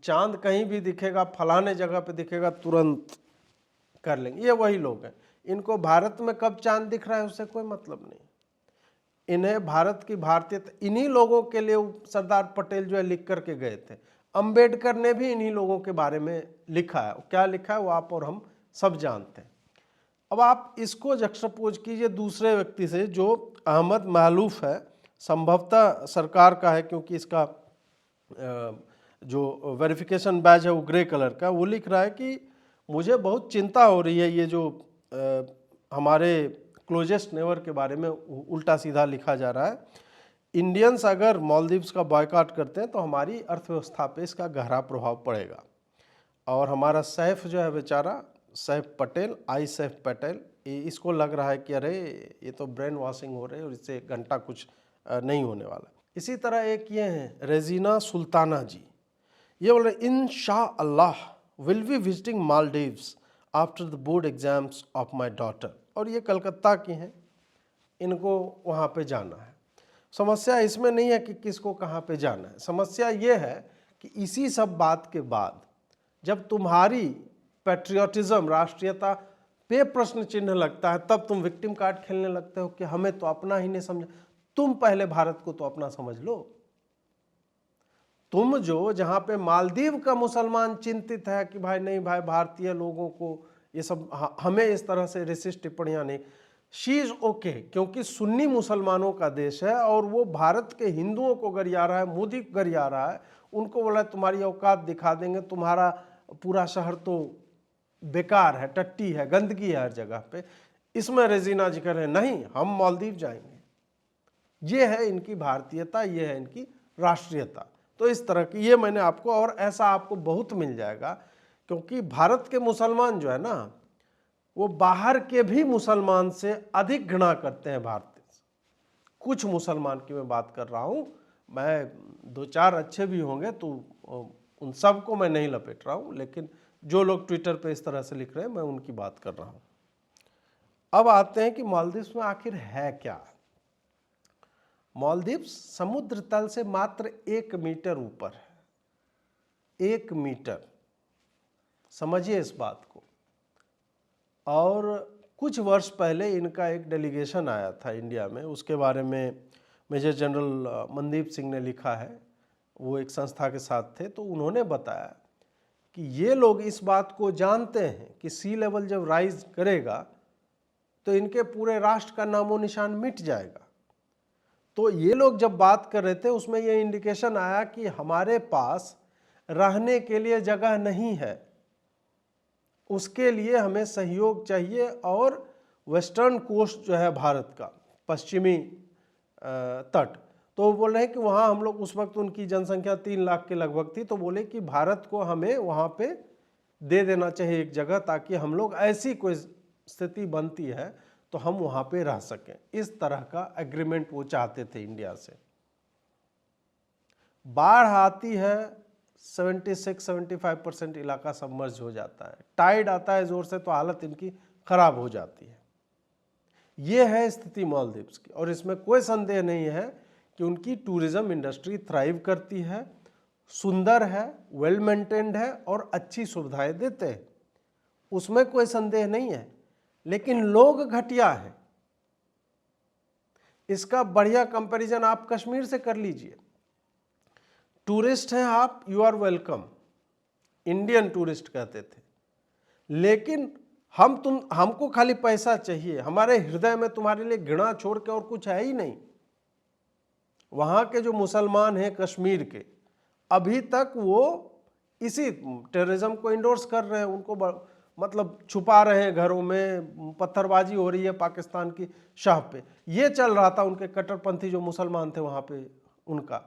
A: चांद कहीं भी दिखेगा, फलाने जगह पे दिखेगा, तुरंत कर लेंगे। ये वही लोग हैं। इनको भारत में कब चांद दिख रहा है उससे कोई मतलब नहीं। इन्हें भारत की भारतीयता, इन्हीं लोगों के लिए सरदार पटेल जो है लिख करके गए थे। अंबेडकर ने भी इन्हीं लोगों के बारे में लिखा है। क्या लिखा है वो आप और हम सब जानते हैं। अब आप इसको जक्सपोज कीजिए दूसरे व्यक्ति से जो अहमद महलूफ है, संभवतः सरकार का है क्योंकि इसका जो वेरिफिकेशन बैज है वो ग्रे कलर का। वो लिख रहा है कि मुझे बहुत चिंता हो रही है, ये जो हमारे क्लोजेस्ट नेबर के बारे में उल्टा सीधा लिखा जा रहा है। इंडियंस अगर मालदीव्स का बॉयकॉट करते हैं तो हमारी अर्थव्यवस्था पे इसका गहरा प्रभाव पड़ेगा। और हमारा सैफ जो है बेचारा, सैफ पटेल, आई सैफ पटेल, इसको लग रहा है कि अरे ये तो ब्रेन वॉशिंग हो रही है और इससे घंटा कुछ नहीं होने वाला। इसी तरह एक ये हैं रेजीना सुल्ताना जी, ये बोल रहे इंशाअल्लाह will be visiting Maldives after the board exams of my daughter. और ये कलकत्ता की हैं, इनको वहाँ पे जाना है। समस्या इसमें नहीं है कि किसको कहाँ पे जाना है, समस्या ये है कि इसी सब बात के बाद जब तुम्हारी पैट्रियोटिज्म, राष्ट्रीयता पे प्रश्न चिन्ह लगता है, तब तुम विक्टिम कार्ड खेलने लगते हो कि हमें तो अपना ही नहीं समझ। तुम पहले भारत को तो अपना समझ लो। तुम जो जहाँ पे मालदीव का मुसलमान चिंतित है कि भाई नहीं भाई भारतीय लोगों को ये सब हमें इस तरह से रेसिस्ट टिप्पणियाँ नहीं, शी इज ओके क्योंकि सुन्नी मुसलमानों का देश है और वो भारत के हिंदुओं को गरिया रहा है, मोदी को गरिया रहा है। उनको बोला तुम्हारी औकात दिखा देंगे, तुम्हारा पूरा शहर तो बेकार है, टट्टी है, गंदगी है हर जगह पे। इसमें रेजीना जी कह रहे हैं नहीं हम मालदीव जाएंगे। ये है इनकी भारतीयता, ये है इनकी राष्ट्रीयता। तो इस तरह की ये मैंने आपको, और ऐसा आपको बहुत मिल जाएगा क्योंकि भारत के मुसलमान जो है ना वो बाहर के भी मुसलमान से अधिक घृणा करते हैं भारत से। कुछ मुसलमान की मैं बात कर रहा हूँ, मैं 2-4 अच्छे भी होंगे तो उन सब को मैं नहीं लपेट रहा हूँ, लेकिन जो लोग ट्विटर पे इस तरह से लिख रहे हैं मैं उनकी बात कर रहा हूँ। अब आते हैं कि मालदीव्स में आखिर है क्या। मालदीव्स समुद्र तल से मात्र 1 मीटर ऊपर है, 1 मीटर, समझिए इस बात को। और कुछ वर्ष पहले इनका एक डेलीगेशन आया था इंडिया में, उसके बारे में मेजर जनरल मनदीप सिंह ने लिखा है, वो एक संस्था के साथ थे। तो उन्होंने बताया कि ये लोग इस बात को जानते हैं कि सी लेवल जब राइज करेगा तो इनके पूरे राष्ट्र का नामो निशान मिट जाएगा। तो ये लोग जब बात कर रहे थे उसमें ये इंडिकेशन आया कि हमारे पास रहने के लिए जगह नहीं है, उसके लिए हमें सहयोग चाहिए। और वेस्टर्न कोस्ट जो है भारत का, पश्चिमी तट, तो वो बोल रहे हैं कि वहाँ हम लोग, उस वक्त उनकी जनसंख्या 3 लाख के लगभग थी, तो बोले कि भारत को हमें वहाँ पे दे देना चाहिए एक जगह, ताकि हम लोग ऐसी कोई स्थिति बनती है तो हम वहाँ पे रह सकें। इस तरह का एग्रीमेंट वो चाहते थे इंडिया से। बाढ़ आती है, 76-75% इलाका सबमर्ज हो जाता है। टाइड आता है जोर से तो हालत इनकी खराब हो जाती है। ये है स्थिति मालदीव्स की, और इसमें कोई संदेह नहीं है कि उनकी टूरिज्म इंडस्ट्री थ्राइव करती है, सुंदर है, वेल मेंटेन्ड है और अच्छी सुविधाएं देते हैं, उसमें कोई संदेह नहीं है। लेकिन लोग घटिया हैं। इसका बढ़िया कंपैरिजन आप कश्मीर से कर लीजिए। टूरिस्ट हैं आप, you are welcome, Indian tourist कहते थे, लेकिन हमको खाली पैसा चाहिए, हमारे हृदय में तुम्हारे लिए घृणा छोड़ के और कुछ है ही नहीं। वहां के जो मुसलमान हैं कश्मीर के, अभी तक वो इसी टेररिज्म को इंडोर्स कर रहे हैं, उनको मतलब छुपा रहे हैं घरों में, पत्थरबाजी हो रही है पाकिस्तान की शाह पे। ये चल रहा था उनके कट्टरपंथी जो मुसलमान थे वहां पे, उनका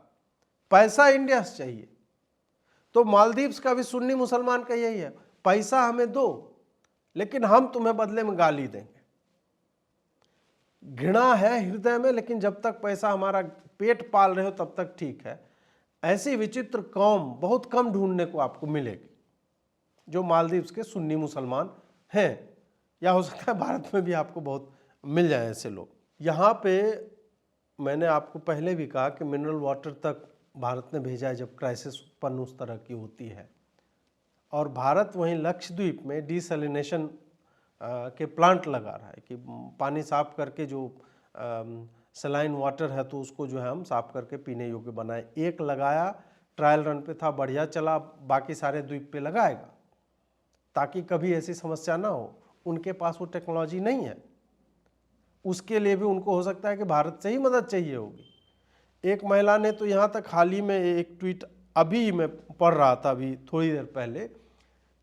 A: पैसा इंडिया से चाहिए। तो मालदीव्स का भी सुन्नी मुसलमान का यही है, पैसा हमें दो लेकिन हम तुम्हें बदले में गाली देंगे। घृणा है हृदय में, लेकिन जब तक पैसा हमारा पेट पाल रहे हो तब तक ठीक है। ऐसी विचित्र कौम बहुत कम ढूंढने को आपको मिलेगी जो मालदीव्स के सुन्नी मुसलमान हैं, या हो सकता है भारत में भी आपको बहुत मिल जाए ऐसे लोग। यहाँ पे मैंने आपको पहले भी कहा कि मिनरल वाटर तक भारत ने भेजा है जब क्राइसिस उत्पन्न उस तरह की होती है, और भारत वहीं लक्षद्वीप में डिसैलिनेशन के प्लांट लगा रहा है कि पानी साफ करके जो सलाइन वाटर है तो उसको जो है हम साफ करके पीने योग्य बनाए। एक लगाया, ट्रायल रन पे था, बढ़िया चला, बाकी सारे द्वीप पे लगाएगा ताकि कभी ऐसी समस्या ना हो। उनके पास वो टेक्नोलॉजी नहीं है, उसके लिए भी उनको हो सकता है कि भारत से ही मदद चाहिए होगी। एक महिला ने तो यहाँ तक हाल ही में एक ट्वीट अभी मैं पढ़ रहा था अभी थोड़ी देर पहले,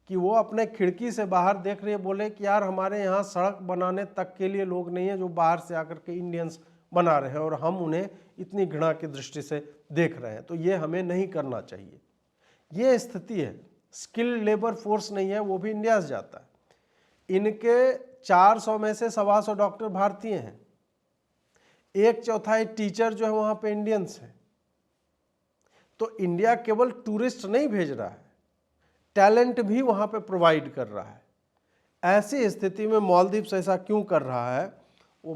A: कि वो अपने खिड़की से बाहर देख रहे, बोले कि यार हमारे यहाँ सड़क बनाने तक के लिए लोग नहीं है जो बाहर से आकर के इंडियंस बना रहे हैं और हम उन्हें इतनी घृणा की दृष्टि से देख रहे हैं, तो ये हमें नहीं करना चाहिए। ये स्थिति है। स्किल्ड लेबर फोर्स नहीं है, वो भी इंडिया से जाता है। इनके 400 में से 125 डॉक्टर भारतीय हैं, 1/4 टीचर जो है वहाँ पे इंडियंस हैं। तो इंडिया केवल टूरिस्ट नहीं भेज रहा है, टैलेंट भी वहाँ पे प्रोवाइड कर रहा है। ऐसी स्थिति में मालदीव्स ऐसा क्यों कर रहा है, वो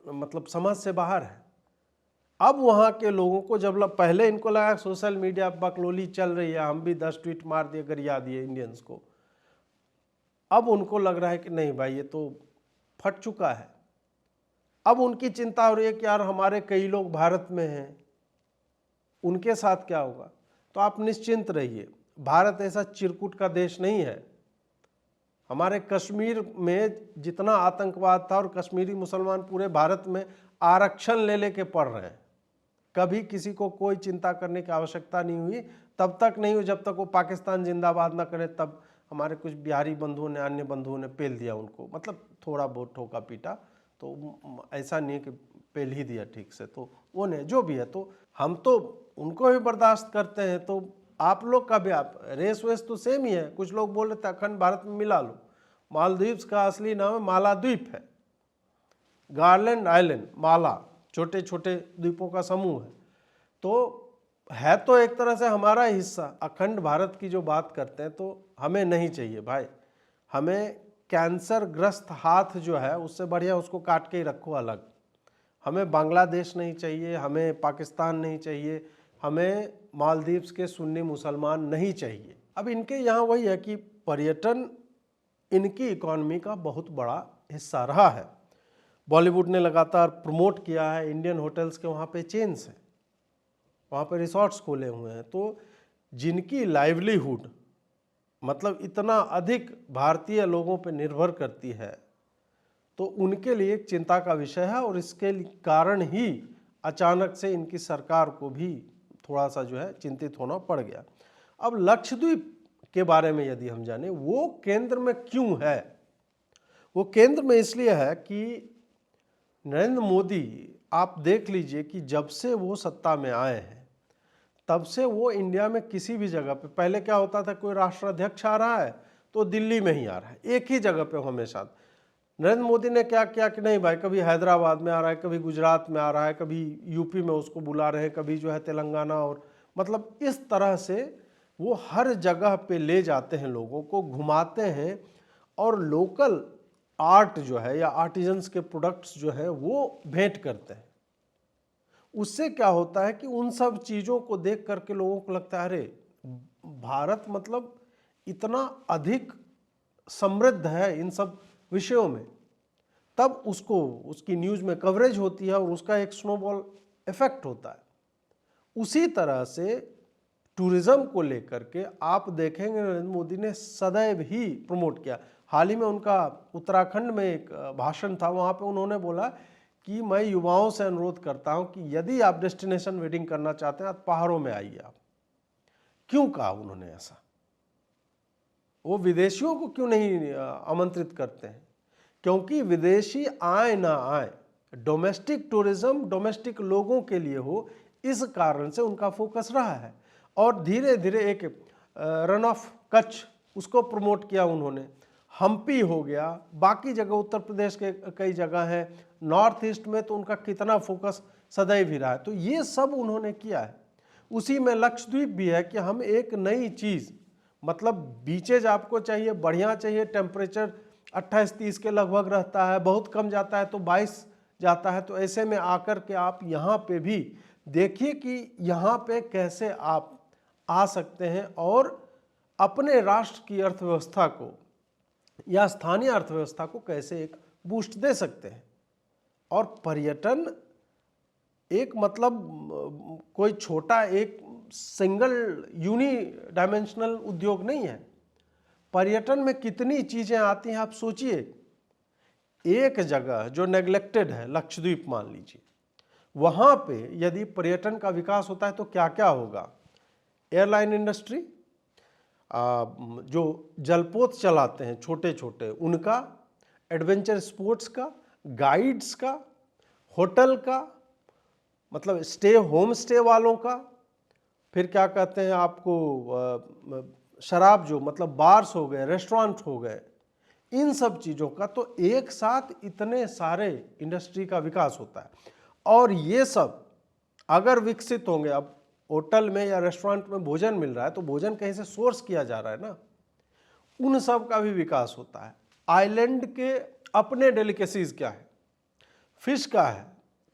A: मतलब समझ से बाहर है। अब वहाँ के लोगों को जब पहले इनको लगा सोशल मीडिया बकलोली चल रही है, हम भी 10 ट्वीट मार दिए, गरिया दिए इंडियंस को, अब उनको लग रहा है कि नहीं भाई ये तो फट चुका है। अब उनकी चिंता हो रही है कि यार हमारे कई लोग भारत में हैं, उनके साथ क्या होगा। तो आप निश्चिंत रहिए, भारत ऐसा चिरकुट का देश नहीं है। हमारे कश्मीर में जितना आतंकवाद था और कश्मीरी मुसलमान पूरे भारत में आरक्षण ले लेके पढ़ रहे हैं, कभी किसी को कोई चिंता करने की आवश्यकता नहीं हुई। तब तक नहीं हुई जब तक वो पाकिस्तान जिंदाबाद ना करे, तब हमारे कुछ बिहारी बंधुओं ने, अन्य बंधुओं ने पेल दिया उनको, मतलब थोड़ा बहुत ठोका पीटा, तो ऐसा नहीं है कि पेल ही दिया ठीक से, तो वो नहीं, जो भी है। तो हम तो उनको भी बर्दाश्त करते हैं, तो आप लोग का भी आप रेस वेस तो सेम ही है। कुछ लोग बोल रहे थे अखंड भारत में मिला लो, मालदीव्स का असली नाम है मालाद्वीप है, गार्लैंड आइलैंड, माला छोटे छोटे द्वीपों का समूह है। तो एक तरह से हमारा हिस्सा। अखंड भारत की जो बात करते हैं तो हमें नहीं चाहिए भाई, हमें कैंसर ग्रस्त हाथ जो है उससे बढ़िया उसको काट के ही रखो अलग। हमें बांग्लादेश नहीं चाहिए, हमें पाकिस्तान नहीं चाहिए, हमें मालदीव्स के सुन्नी मुसलमान नहीं चाहिए। अब इनके यहाँ वही है कि पर्यटन इनकी इकॉनमी का बहुत बड़ा हिस्सा रहा है। बॉलीवुड ने लगातार प्रमोट किया है, इंडियन होटल्स के वहाँ पे चेन्स हैं, वहाँ पे रिसॉर्ट्स खोले हुए हैं। तो जिनकी लाइवलीहुड मतलब इतना अधिक भारतीय लोगों पे निर्भर करती है, तो उनके लिए एक चिंता का विषय है, और इसके कारण ही अचानक से इनकी सरकार को भी थोड़ा सा जो है चिंतित होना पड़ गया। अब लक्षद्वीप के बारे में यदि हम जाने, वो केंद्र में क्यों है, वो केंद्र में इसलिए है कि नरेंद्र मोदी, आप देख लीजिए कि जब से वो सत्ता में आए हैं तब से वो इंडिया में किसी भी जगह पे, पहले क्या होता था कोई राष्ट्राध्यक्ष आ रहा है तो दिल्ली में ही आ रहा है, एक ही जगह पे हमेशा। नरेंद्र मोदी ने क्या किया कि नहीं भाई, कभी हैदराबाद में आ रहा है, कभी गुजरात में आ रहा है, कभी यूपी में उसको बुला रहे हैं, कभी जो है तेलंगाना, और मतलब इस तरह से वो हर जगह पे ले जाते हैं, लोगों को घुमाते हैं और लोकल आर्ट जो है या आर्टिजन्स के प्रोडक्ट्स जो है वो भेंट करते हैं। उससे क्या होता है कि उन सब चीज़ों को देख करके लोगों को लगता है अरे भारत मतलब इतना अधिक समृद्ध है इन सब विषयों में, तब उसको उसकी न्यूज़ में कवरेज होती है और उसका एक स्नोबॉल इफेक्ट होता है। उसी तरह से टूरिज्म को लेकर के आप देखेंगे नरेंद्र मोदी ने सदैव ही प्रमोट किया। हाल ही में उनका उत्तराखंड में एक भाषण था, वहाँ पे उन्होंने बोला कि मैं युवाओं से अनुरोध करता हूँ कि यदि आप डेस्टिनेशन वेडिंग करना चाहते हैं तो पहाड़ों में आइए आप। क्यों कहा उन्होंने ऐसा? वो विदेशियों को क्यों नहीं आमंत्रित करते हैं? क्योंकि विदेशी आए ना आए, डोमेस्टिक टूरिज्म डोमेस्टिक लोगों के लिए हो, इस कारण से उनका फोकस रहा है। और धीरे धीरे एक रन ऑफ कच्छ उसको प्रमोट किया उन्होंने, हम्पी हो गया, बाकी जगह उत्तर प्रदेश के कई जगह हैं, नॉर्थ ईस्ट में तो उनका कितना फोकस सदैव ही रहा है। तो ये सब उन्होंने किया है। उसी में लक्षद्वीप भी है कि हम एक नई चीज़, मतलब बीचेज आपको चाहिए, बढ़िया चाहिए, टेम्परेचर 28-30 के लगभग रहता है, बहुत कम जाता है तो 22 जाता है। तो ऐसे में आकर के आप यहाँ पे भी देखिए कि यहाँ पे कैसे आप आ सकते हैं और अपने राष्ट्र की अर्थव्यवस्था को या स्थानीय अर्थव्यवस्था को कैसे एक बूस्ट दे सकते हैं। और पर्यटन एक मतलब कोई छोटा एक सिंगल यूनी डायमेंशनल उद्योग नहीं है। पर्यटन में कितनी चीज़ें आती हैं आप सोचिए। एक जगह जो नेग्लेक्टेड है, लक्षद्वीप मान लीजिए, वहाँ पे यदि पर्यटन का विकास होता है तो क्या क्या होगा। एयरलाइन इंडस्ट्री, जो जलपोत चलाते हैं छोटे छोटे उनका, एडवेंचर स्पोर्ट्स का, गाइड्स का, होटल का, मतलब स्टे होम स्टे वालों का, फिर क्या कहते हैं आपको शराब जो मतलब बार्स हो गए, रेस्टोरेंट हो गए, इन सब चीज़ों का। तो एक साथ इतने सारे इंडस्ट्री का विकास होता है और ये सब अगर विकसित होंगे, अब होटल में या रेस्टोरेंट में भोजन मिल रहा है तो भोजन कहीं से सोर्स किया जा रहा है ना, उन सब का भी विकास होता है। आइलैंड के अपने डेलिकेसीज क्या है, फिश का है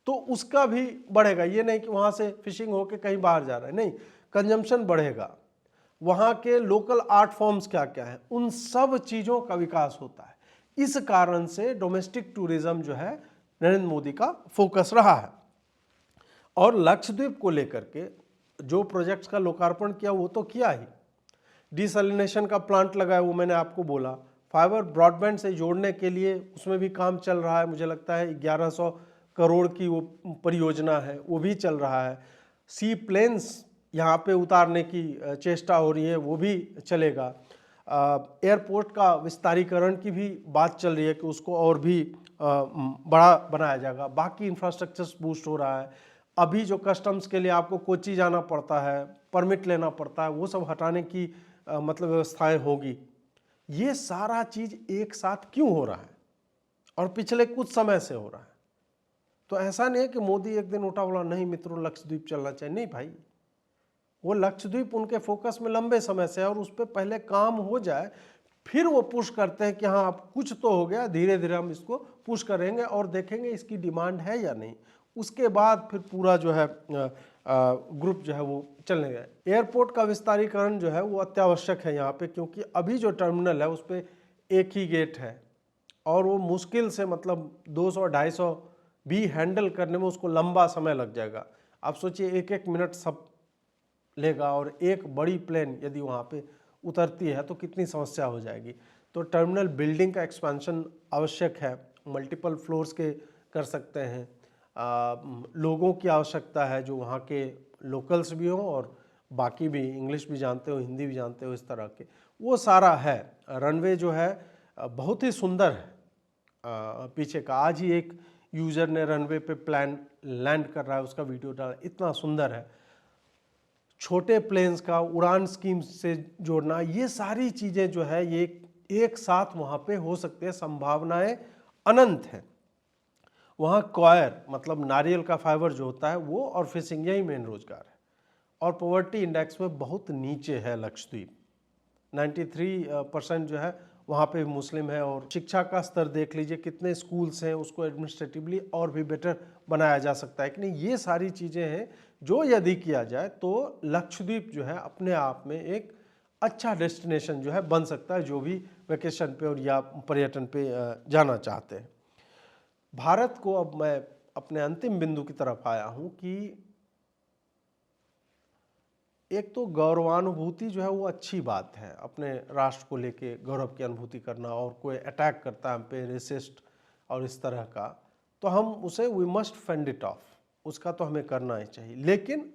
A: तो उसका भी बढ़ेगा। ये नहीं कि वहाँ से फिशिंग होके कहीं बाहर जा रहा है, नहीं, कंजम्पशन बढ़ेगा। वहाँ के लोकल आर्ट फॉर्म्स क्या क्या है, उन सब चीज़ों का विकास होता है। इस कारण से डोमेस्टिक टूरिज्म जो है नरेंद्र मोदी का फोकस रहा है। और लक्षद्वीप को लेकर के जो प्रोजेक्ट्स का लोकार्पण किया वो तो किया ही, डिसैलिनेशन का प्लांट लगाया वो मैंने आपको बोला, फाइबर ब्रॉडबैंड से जोड़ने के लिए उसमें भी काम चल रहा है। मुझे लगता है 1100 करोड़ की वो परियोजना है, वो भी चल रहा है। सी प्लेन्स यहाँ पे उतारने की चेष्टा हो रही है, वो भी चलेगा। एयरपोर्ट का विस्तारीकरण की भी बात चल रही है कि उसको और भी बड़ा बनाया जाएगा। बाकी इंफ्रास्ट्रक्चर्स बूस्ट हो रहा है। अभी जो कस्टम्स के लिए आपको कोच्चि जाना पड़ता है, परमिट लेना पड़ता है, वो सब हटाने की मतलब व्यवस्थाएं होगी। ये सारा चीज़ एक साथ क्यों हो रहा है और पिछले कुछ समय से हो रहा है। तो ऐसा नहीं है कि मोदी एक दिन उठा बोला नहीं मित्रों लक्षद्वीप चलना चाहिए, नहीं भाई, वो लक्षद्वीप उनके फोकस में लंबे समय से है और उस पर पहले काम हो जाए, फिर वो पुश करते हैं कि हाँ अब कुछ तो हो गया, धीरे धीरे हम इसको पुश करेंगे और देखेंगे इसकी डिमांड है या नहीं। उसके बाद फिर पूरा जो है ग्रुप जो है वो चलने गए। एयरपोर्ट का विस्तारीकरण जो है वो अत्यावश्यक है यहाँ पे, क्योंकि अभी जो टर्मिनल है उस पर एक ही गेट है और वो मुश्किल से मतलब 200-250 भी हैंडल करने में उसको लंबा समय लग जाएगा। आप सोचिए 1-1 मिनट सब लेगा और एक बड़ी प्लेन यदि वहाँ पे उतरती है तो कितनी समस्या हो जाएगी। तो टर्मिनल बिल्डिंग का एक्सपेंशन आवश्यक है, मल्टीपल फ्लोर्स के कर सकते हैं। लोगों की आवश्यकता है जो वहाँ के लोकल्स भी हों और बाकी भी इंग्लिश भी जानते हो, हिंदी भी जानते हो, इस तरह के वो सारा है। रनवे जो है बहुत ही सुंदर है पीछे का। आज ही एक यूज़र ने रनवे पे प्लान लैंड कर रहा है उसका वीडियो डाला, इतना सुंदर है। छोटे प्लेन्स का उड़ान स्कीम से जोड़ना, ये सारी चीज़ें जो है ये एक साथ वहाँ पे हो सकते हैं, संभावनाएं अनंत हैं। वहाँ कॉयर मतलब नारियल का फाइबर जो होता है वो और फिशिंग, यही मेन रोजगार है। और पॉवर्टी इंडेक्स में बहुत नीचे है लक्षद्वीप, 93% जो है वहाँ पे भी मुस्लिम है। और शिक्षा का स्तर देख लीजिए, कितने स्कूल्स हैं, उसको एडमिनिस्ट्रेटिवली और भी बेटर बनाया जा सकता है कि नहीं। ये सारी चीज़ें हैं जो यदि किया जाए तो लक्षद्वीप जो है अपने आप में एक अच्छा डेस्टिनेशन जो है बन सकता है, जो भी वेकेशन पे और या पर्यटन पे जाना चाहते हैं। भारत को अब मैं अपने अंतिम बिंदु की तरफ आया हूँ कि एक तो गौरवानुभूति जो है वो अच्छी बात है, अपने राष्ट्र को लेके गौरव की अनुभूति करना। और कोई अटैक करता है हम पे, रेसिस्ट और इस तरह का, तो हम उसे we must fend it off, उसका तो हमें करना ही चाहिए। लेकिन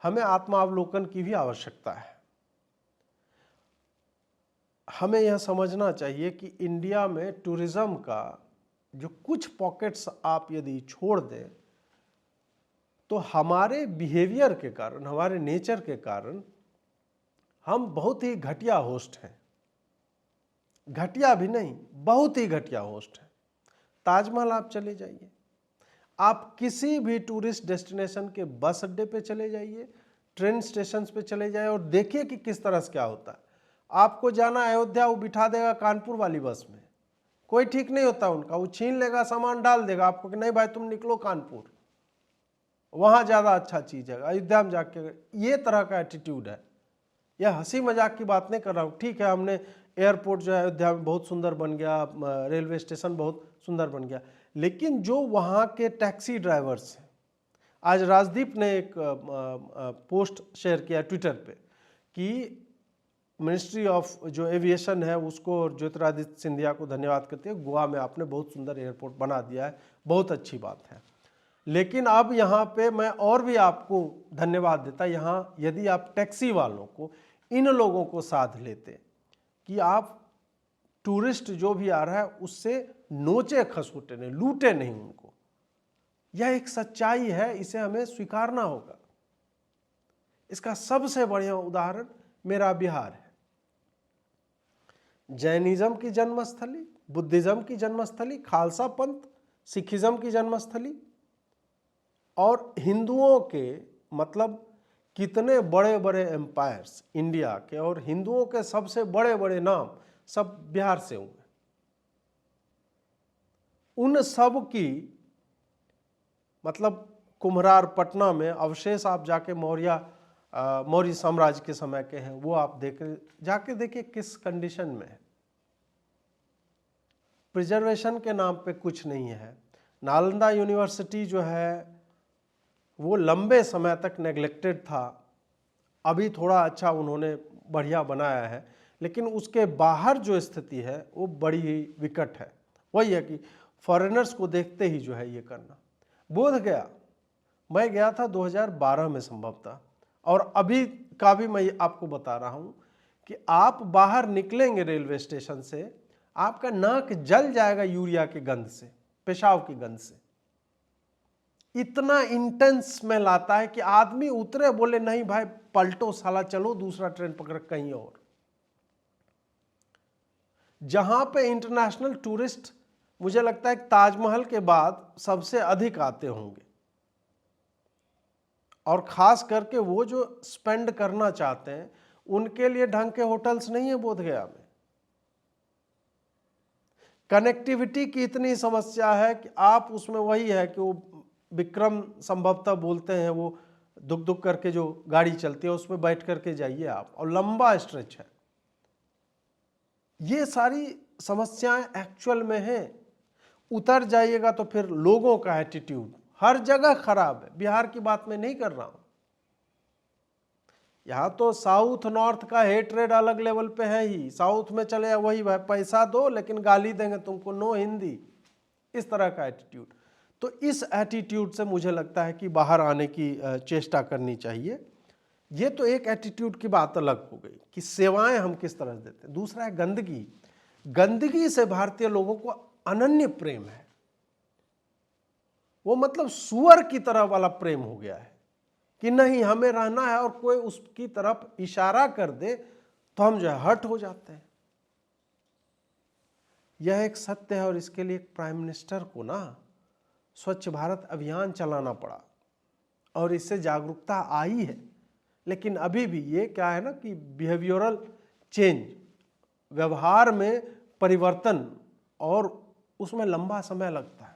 A: हमें आत्मावलोकन की भी आवश्यकता है। हमें यह समझना चाहिए कि इंडिया में टूरिज्म का जो कुछ पॉकेट्स आप यदि छोड़ दें तो हमारे बिहेवियर के कारण, हमारे नेचर के कारण हम बहुत ही घटिया होस्ट हैं। घटिया भी नहीं, बहुत ही घटिया होस्ट हैं। ताजमहल आप चले जाइए, आप किसी भी टूरिस्ट डेस्टिनेशन के बस अड्डे पे चले जाइए, ट्रेन स्टेशन पे चले जाइए और देखिए कि किस तरह से क्या होता है। आपको जाना अयोध्या, वो बिठा देगा कानपुर वाली बस में, कोई ठीक नहीं होता उनका, वो छीन लेगा, सामान डाल देगा आपको कि नहीं भाई तुम निकलो कानपुर, वहाँ ज़्यादा अच्छा चीज़ है, अयोध्या में जाके। ये तरह का एटीट्यूड है। यह हंसी मजाक की बात नहीं कर रहा हूँ। ठीक है, हमने एयरपोर्ट जो है अयोध्या में बहुत सुंदर बन गया, रेलवे स्टेशन बहुत सुंदर बन गया, लेकिन जो वहाँ के टैक्सी ड्राइवर्स हैं, आज राजदीप ने एक पोस्ट शेयर किया ट्विटर पे कि मिनिस्ट्री ऑफ जो एविएशन है उसको और ज्योतिरादित्य सिंधिया को धन्यवाद करते हैं, गोवा में आपने बहुत सुंदर एयरपोर्ट बना दिया है, बहुत अच्छी बात है। लेकिन अब यहाँ पे मैं और भी आपको धन्यवाद देता, यहाँ यदि आप टैक्सी वालों को, इन लोगों को साथ लेते कि आप टूरिस्ट जो भी आ रहा है उससे नोचे खसूटे नहीं, लूटे नहीं उनको। यह एक सच्चाई है, इसे हमें स्वीकारना होगा। इसका सबसे बढ़िया उदाहरण मेरा बिहार है। जैनिज्म की जन्मस्थली, बुद्धिज्म की जन्मस्थली, खालसा पंथ, सिखिज्म की जन्मस्थली, और हिंदुओं के मतलब कितने बड़े बड़े एम्पायर्स इंडिया के, और हिंदुओं के सबसे बड़े बड़े नाम सब बिहार से हुए। उन सब की मतलब कुम्हरार पटना में अवशेष आप जाके मौर्य साम्राज्य के समय के हैं, वो आप जाके देखिए किस कंडीशन में है। प्रिजर्वेशन के नाम पे कुछ नहीं है। नालंदा यूनिवर्सिटी जो है वो लंबे समय तक नेग्लेक्टेड था, अभी थोड़ा अच्छा उन्होंने बढ़िया बनाया है, लेकिन उसके बाहर जो स्थिति है वो बड़ी ही विकट है। वही है कि फॉरेनर्स को देखते ही जो है ये करना। बोध गया मैं गया था 2012 में संभवतः, और अभी का भी मैं आपको बता रहा हूँ कि आप बाहर निकलेंगे रेलवे स्टेशन से, आपका नाक जल जाएगा यूरिया की गंध से, पेशाब की गंध से। इतना इंटेंस स्मेल आता है कि आदमी उतरे, बोले नहीं भाई पलटो साला, चलो दूसरा ट्रेन पकड़ कहीं और। जहां पे इंटरनेशनल टूरिस्ट मुझे लगता है ताजमहल के बाद सबसे अधिक आते होंगे, और खास करके वो जो स्पेंड करना चाहते हैं उनके लिए ढंग के होटल्स नहीं है बोधगया में। कनेक्टिविटी की इतनी समस्या है कि आप उसमें वही है कि वो विक्रम संभवतः बोलते हैं, वो दुक दुक करके जो गाड़ी चलती है उसमें बैठ करके जाइए आप, और लंबा स्ट्रेच है। ये सारी समस्याएं एक्चुअल में हैं। उतर जाइएगा तो फिर लोगों का एटीट्यूड हर जगह खराब है। बिहार की बात मैं नहीं कर रहा हूं, यहां तो साउथ नॉर्थ का हेट्रेड अलग लेवल पे है ही। साउथ में चले जाओ, वही भाई पैसा दो लेकिन गाली देंगे तुमको, नो हिंदी, इस तरह का एटीट्यूड। तो इस एटीट्यूड से मुझे लगता है कि बाहर आने की चेष्टा करनी चाहिए। ये तो एक एटीट्यूड की बात अलग हो गई कि सेवाएं हम किस तरह से देते हैं। दूसरा है गंदगी। गंदगी से भारतीय लोगों को अनन्य प्रेम है, वो मतलब सुअर की तरह वाला प्रेम हो गया है कि नहीं हमें रहना है, और कोई उसकी तरफ इशारा कर दे तो हम जो है हर्ट हो जाते हैं। यह एक सत्य है, और इसके लिए प्राइम मिनिस्टर को ना स्वच्छ भारत अभियान चलाना पड़ा, और इससे जागरूकता आई है। लेकिन अभी भी ये क्या है ना कि बिहेवियरल चेंज, व्यवहार में परिवर्तन और उसमें लंबा समय लगता है।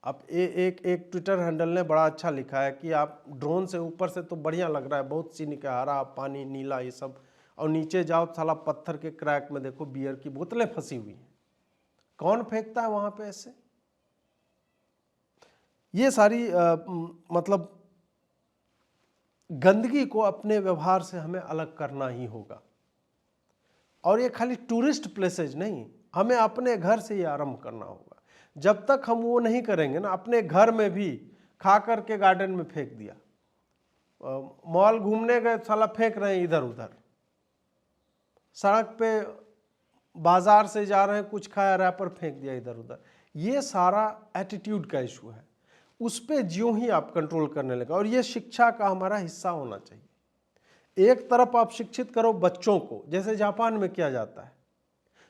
A: अब एक ट्विटर हैंडल ने बड़ा अच्छा लिखा है कि आप ड्रोन से ऊपर से तो बढ़िया लग रहा है, बहुत सीनिक है, हरा पानी नीला ये सब, और नीचे जाओ साला पत्थर के क्रैक में देखो बियर की बोतलें फंसी हुई हैं। कौन फेंकता है वहां पे ऐसे? ये सारी मतलब गंदगी को अपने व्यवहार से हमें अलग करना ही होगा। और ये खाली टूरिस्ट प्लेसेज नहीं, हमें अपने घर से ये आरंभ करना होगा। जब तक हम वो नहीं करेंगे ना, अपने घर में भी खा करके गार्डन में फेंक दिया, मॉल घूमने गए साला फेंक रहे हैं इधर उधर, सड़क पे बाजार से जा रहे हैं कुछ खाया रैपर फेंक दिया इधर उधर, ये सारा एटीट्यूड का इशू है। उस पे ज्यों ही आप कंट्रोल करने लगे, और ये शिक्षा का हमारा हिस्सा होना चाहिए। एक तरफ आप शिक्षित करो बच्चों को, जैसे जापान में किया जाता है,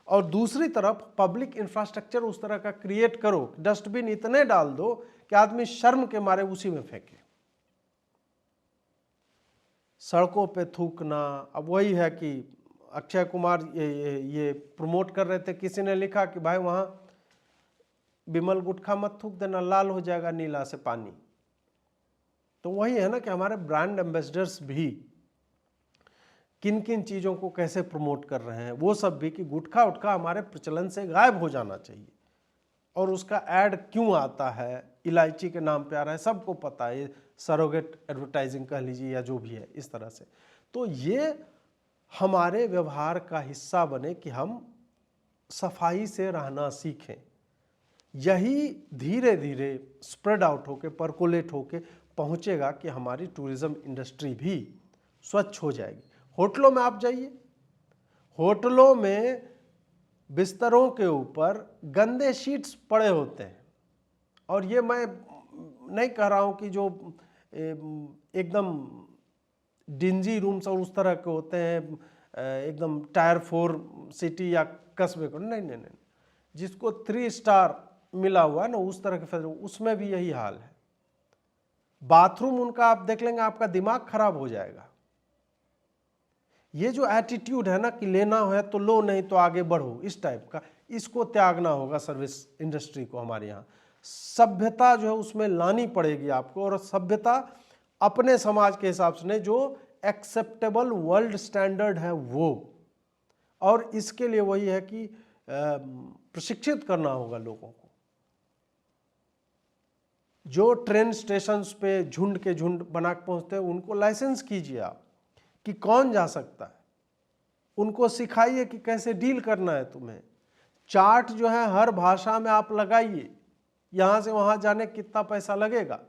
A: और दूसरी तरफ पब्लिक इंफ्रास्ट्रक्चर उस तरह का क्रिएट करो, डस्टबिन इतने डाल दो कि आदमी शर्म के मारे उसी में फेंके। सड़कों पे थूकना, अब वही है कि अक्षय कुमार ये प्रमोट कर रहे थे, किसी ने लिखा कि भाई वहां बिमल गुटखा मत थूक देना, लाल हो जाएगा नीला से पानी। तो वही है ना कि हमारे ब्रांड एम्बेसडर्स भी किन किन चीज़ों को कैसे प्रमोट कर रहे हैं, वो सब भी, कि गुटखा उटखा हमारे प्रचलन से गायब हो जाना चाहिए। और उसका ऐड क्यों आता है, इलायची के नाम पे आ रहा है, सबको पता है, ये सरोगेट एडवर्टाइजिंग कह लीजिए या जो भी है इस तरह से। तो ये हमारे व्यवहार का हिस्सा बने कि हम सफाई से रहना सीखें। यही धीरे धीरे स्प्रेड आउट होके, परकोलेट होके पहुंचेगा कि हमारी टूरिज्म इंडस्ट्री भी स्वच्छ हो जाएगी। होटलों में आप जाइए, होटलों में बिस्तरों के ऊपर गंदे शीट्स पड़े होते हैं, और ये मैं नहीं कह रहा हूं कि जो एकदम डिंजी रूम्स और उस तरह के होते हैं, एकदम टायर 4 सिटी या कस्बे को, नहीं नहीं नहीं, जिसको 3 स्टार मिला हुआ है ना, उस तरह के, उसमें भी यही हाल है। बाथरूम उनका आप देख लेंगे, आपका दिमाग खराब हो जाएगा। ये जो एटीट्यूड है ना कि लेना है तो लो, नहीं तो आगे बढ़ो, इस टाइप का, इसको त्यागना होगा सर्विस इंडस्ट्री को हमारे यहाँ। सभ्यता जो है उसमें लानी पड़ेगी आपको, और सभ्यता अपने समाज के हिसाब से नहीं, जो एक्सेप्टेबल वर्ल्ड स्टैंडर्ड है वो। और इसके लिए वही है कि प्रशिक्षित करना होगा लोगों को। जो ट्रेन स्टेशंस पे झुंड के झुंड बना के पहुंचते हैं, उनको लाइसेंस कीजिए आप कि कौन जा सकता है, उनको सिखाइए कि कैसे डील करना है तुम्हें। चार्ट जो है हर भाषा में आप लगाइए, यहां से वहां जाने कितना पैसा लगेगा।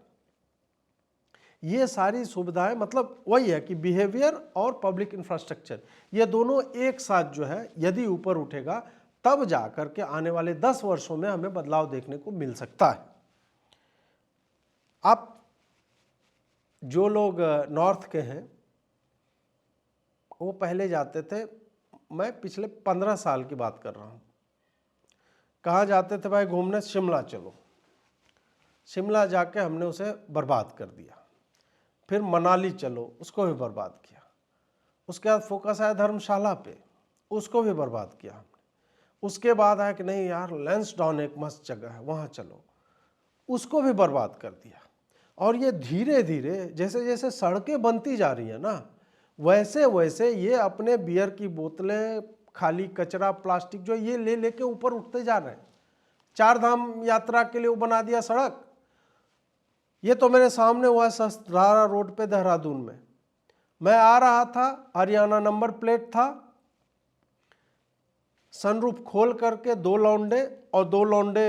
A: ये सारी सुविधाएं, मतलब वही है कि बिहेवियर और पब्लिक इंफ्रास्ट्रक्चर, ये दोनों एक साथ जो है यदि ऊपर उठेगा, तब जाकर के आने वाले 10 वर्षों में हमें बदलाव देखने को मिल सकता है। आप जो लोग नॉर्थ के हैं, वो पहले जाते थे, मैं पिछले 15 साल की बात कर रहा हूँ, कहाँ जाते थे भाई घूमने? शिमला चलो। शिमला जाके हमने उसे बर्बाद कर दिया। फिर मनाली चलो, उसको भी बर्बाद किया। उसके बाद फोकस आया धर्मशाला पे, उसको भी बर्बाद किया हमने। उसके बाद आया कि नहीं यार, लैंसडाउन एक मस्त जगह है, वहाँ चलो, उसको भी बर्बाद कर दिया। और ये धीरे धीरे जैसे जैसे सड़कें बनती जा रही है ना, वैसे वैसे ये अपने बियर की बोतलें, खाली कचरा, प्लास्टिक जो ये ले लेके ऊपर उठते जा रहे हैं। 4 धाम यात्रा के लिए वो बना दिया सड़क। ये तो मेरे सामने हुआ सस्त्रारा रोड पे देहरादून में। मैं आ रहा था, हरियाणा नंबर प्लेट था, सनरूफ खोल करके 2 लौंडे, और 2 लौंडे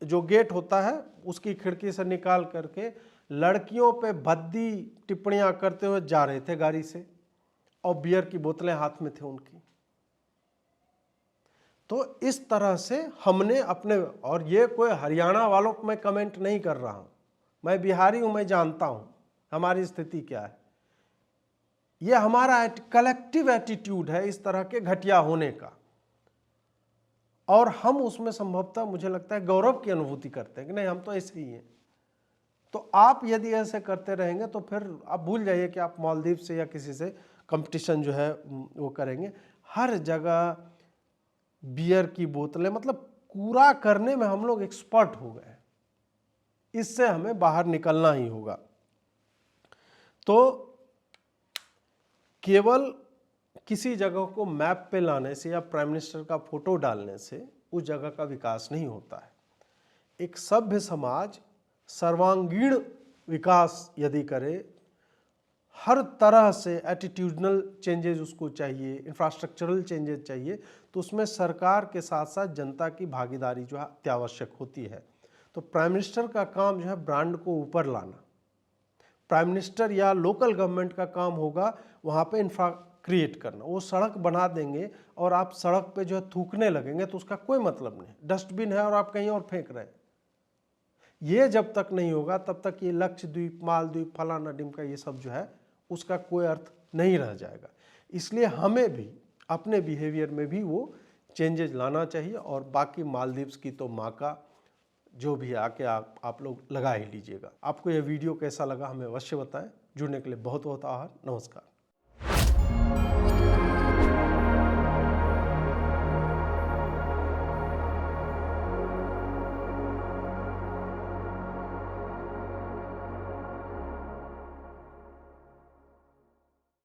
A: जो गेट होता है उसकी खिड़की से निकाल करके लड़कियों पे भद्दी टिप्पणियां करते हुए जा रहे थे गाड़ी से, और बियर की बोतलें हाथ में थे उनकी। तो इस तरह से हमने अपने, और ये कोई हरियाणा वालों को मैं कमेंट नहीं कर रहा हूं, मैं बिहारी हूं, मैं जानता हूं हमारी स्थिति क्या है। ये हमारा कलेक्टिव एटीट्यूड है इस तरह के घटिया होने का, और हम उसमें संभवतः मुझे लगता है गौरव की अनुभूति करते हैं कि नहीं, हम तो ऐसे ही हैं। तो आप यदि ऐसे करते रहेंगे तो फिर आप भूल जाइए कि आप मालदीव से या किसी से कंपटीशन जो है वो करेंगे। हर जगह बियर की बोतलें, मतलब कूड़ा करने में हम लोग एक्सपर्ट हो गए। इससे हमें बाहर निकलना ही होगा। तो केवल किसी जगह को मैप पे लाने से या प्राइम मिनिस्टर का फोटो डालने से उस जगह का विकास नहीं होता है। एक सभ्य समाज सर्वांगीण विकास यदि करे, हर तरह से एटीट्यूडनल चेंजेस उसको चाहिए, इंफ्रास्ट्रक्चरल चेंजेस चाहिए, तो उसमें सरकार के साथ साथ जनता की भागीदारी जो है अत्यावश्यक होती है। तो प्राइम मिनिस्टर का काम जो है ब्रांड को ऊपर लाना। प्राइम मिनिस्टर या लोकल गवर्नमेंट का काम होगा वहाँ पे इंफ्रा क्रिएट करना। वो सड़क बना देंगे और आप सड़क पे जो है थूकने लगेंगे तो उसका कोई मतलब नहीं। डस्टबिन है और आप कहीं और फेंक रहे हैं। ये जब तक नहीं होगा तब तक ये लक्षद्वीप, मालदीव, फलाना डिमका, ये सब जो है उसका कोई अर्थ नहीं रह जाएगा। इसलिए हमें भी अपने बिहेवियर में भी वो चेंजेस लाना चाहिए। और बाकी मालदीव्स की तो माँ का जो भी आके आप लोग लगा ही लीजिएगा। आपको यह वीडियो कैसा लगा हमें अवश्य बताएं। जुड़ने के लिए बहुत बहुत आभार। नमस्कार।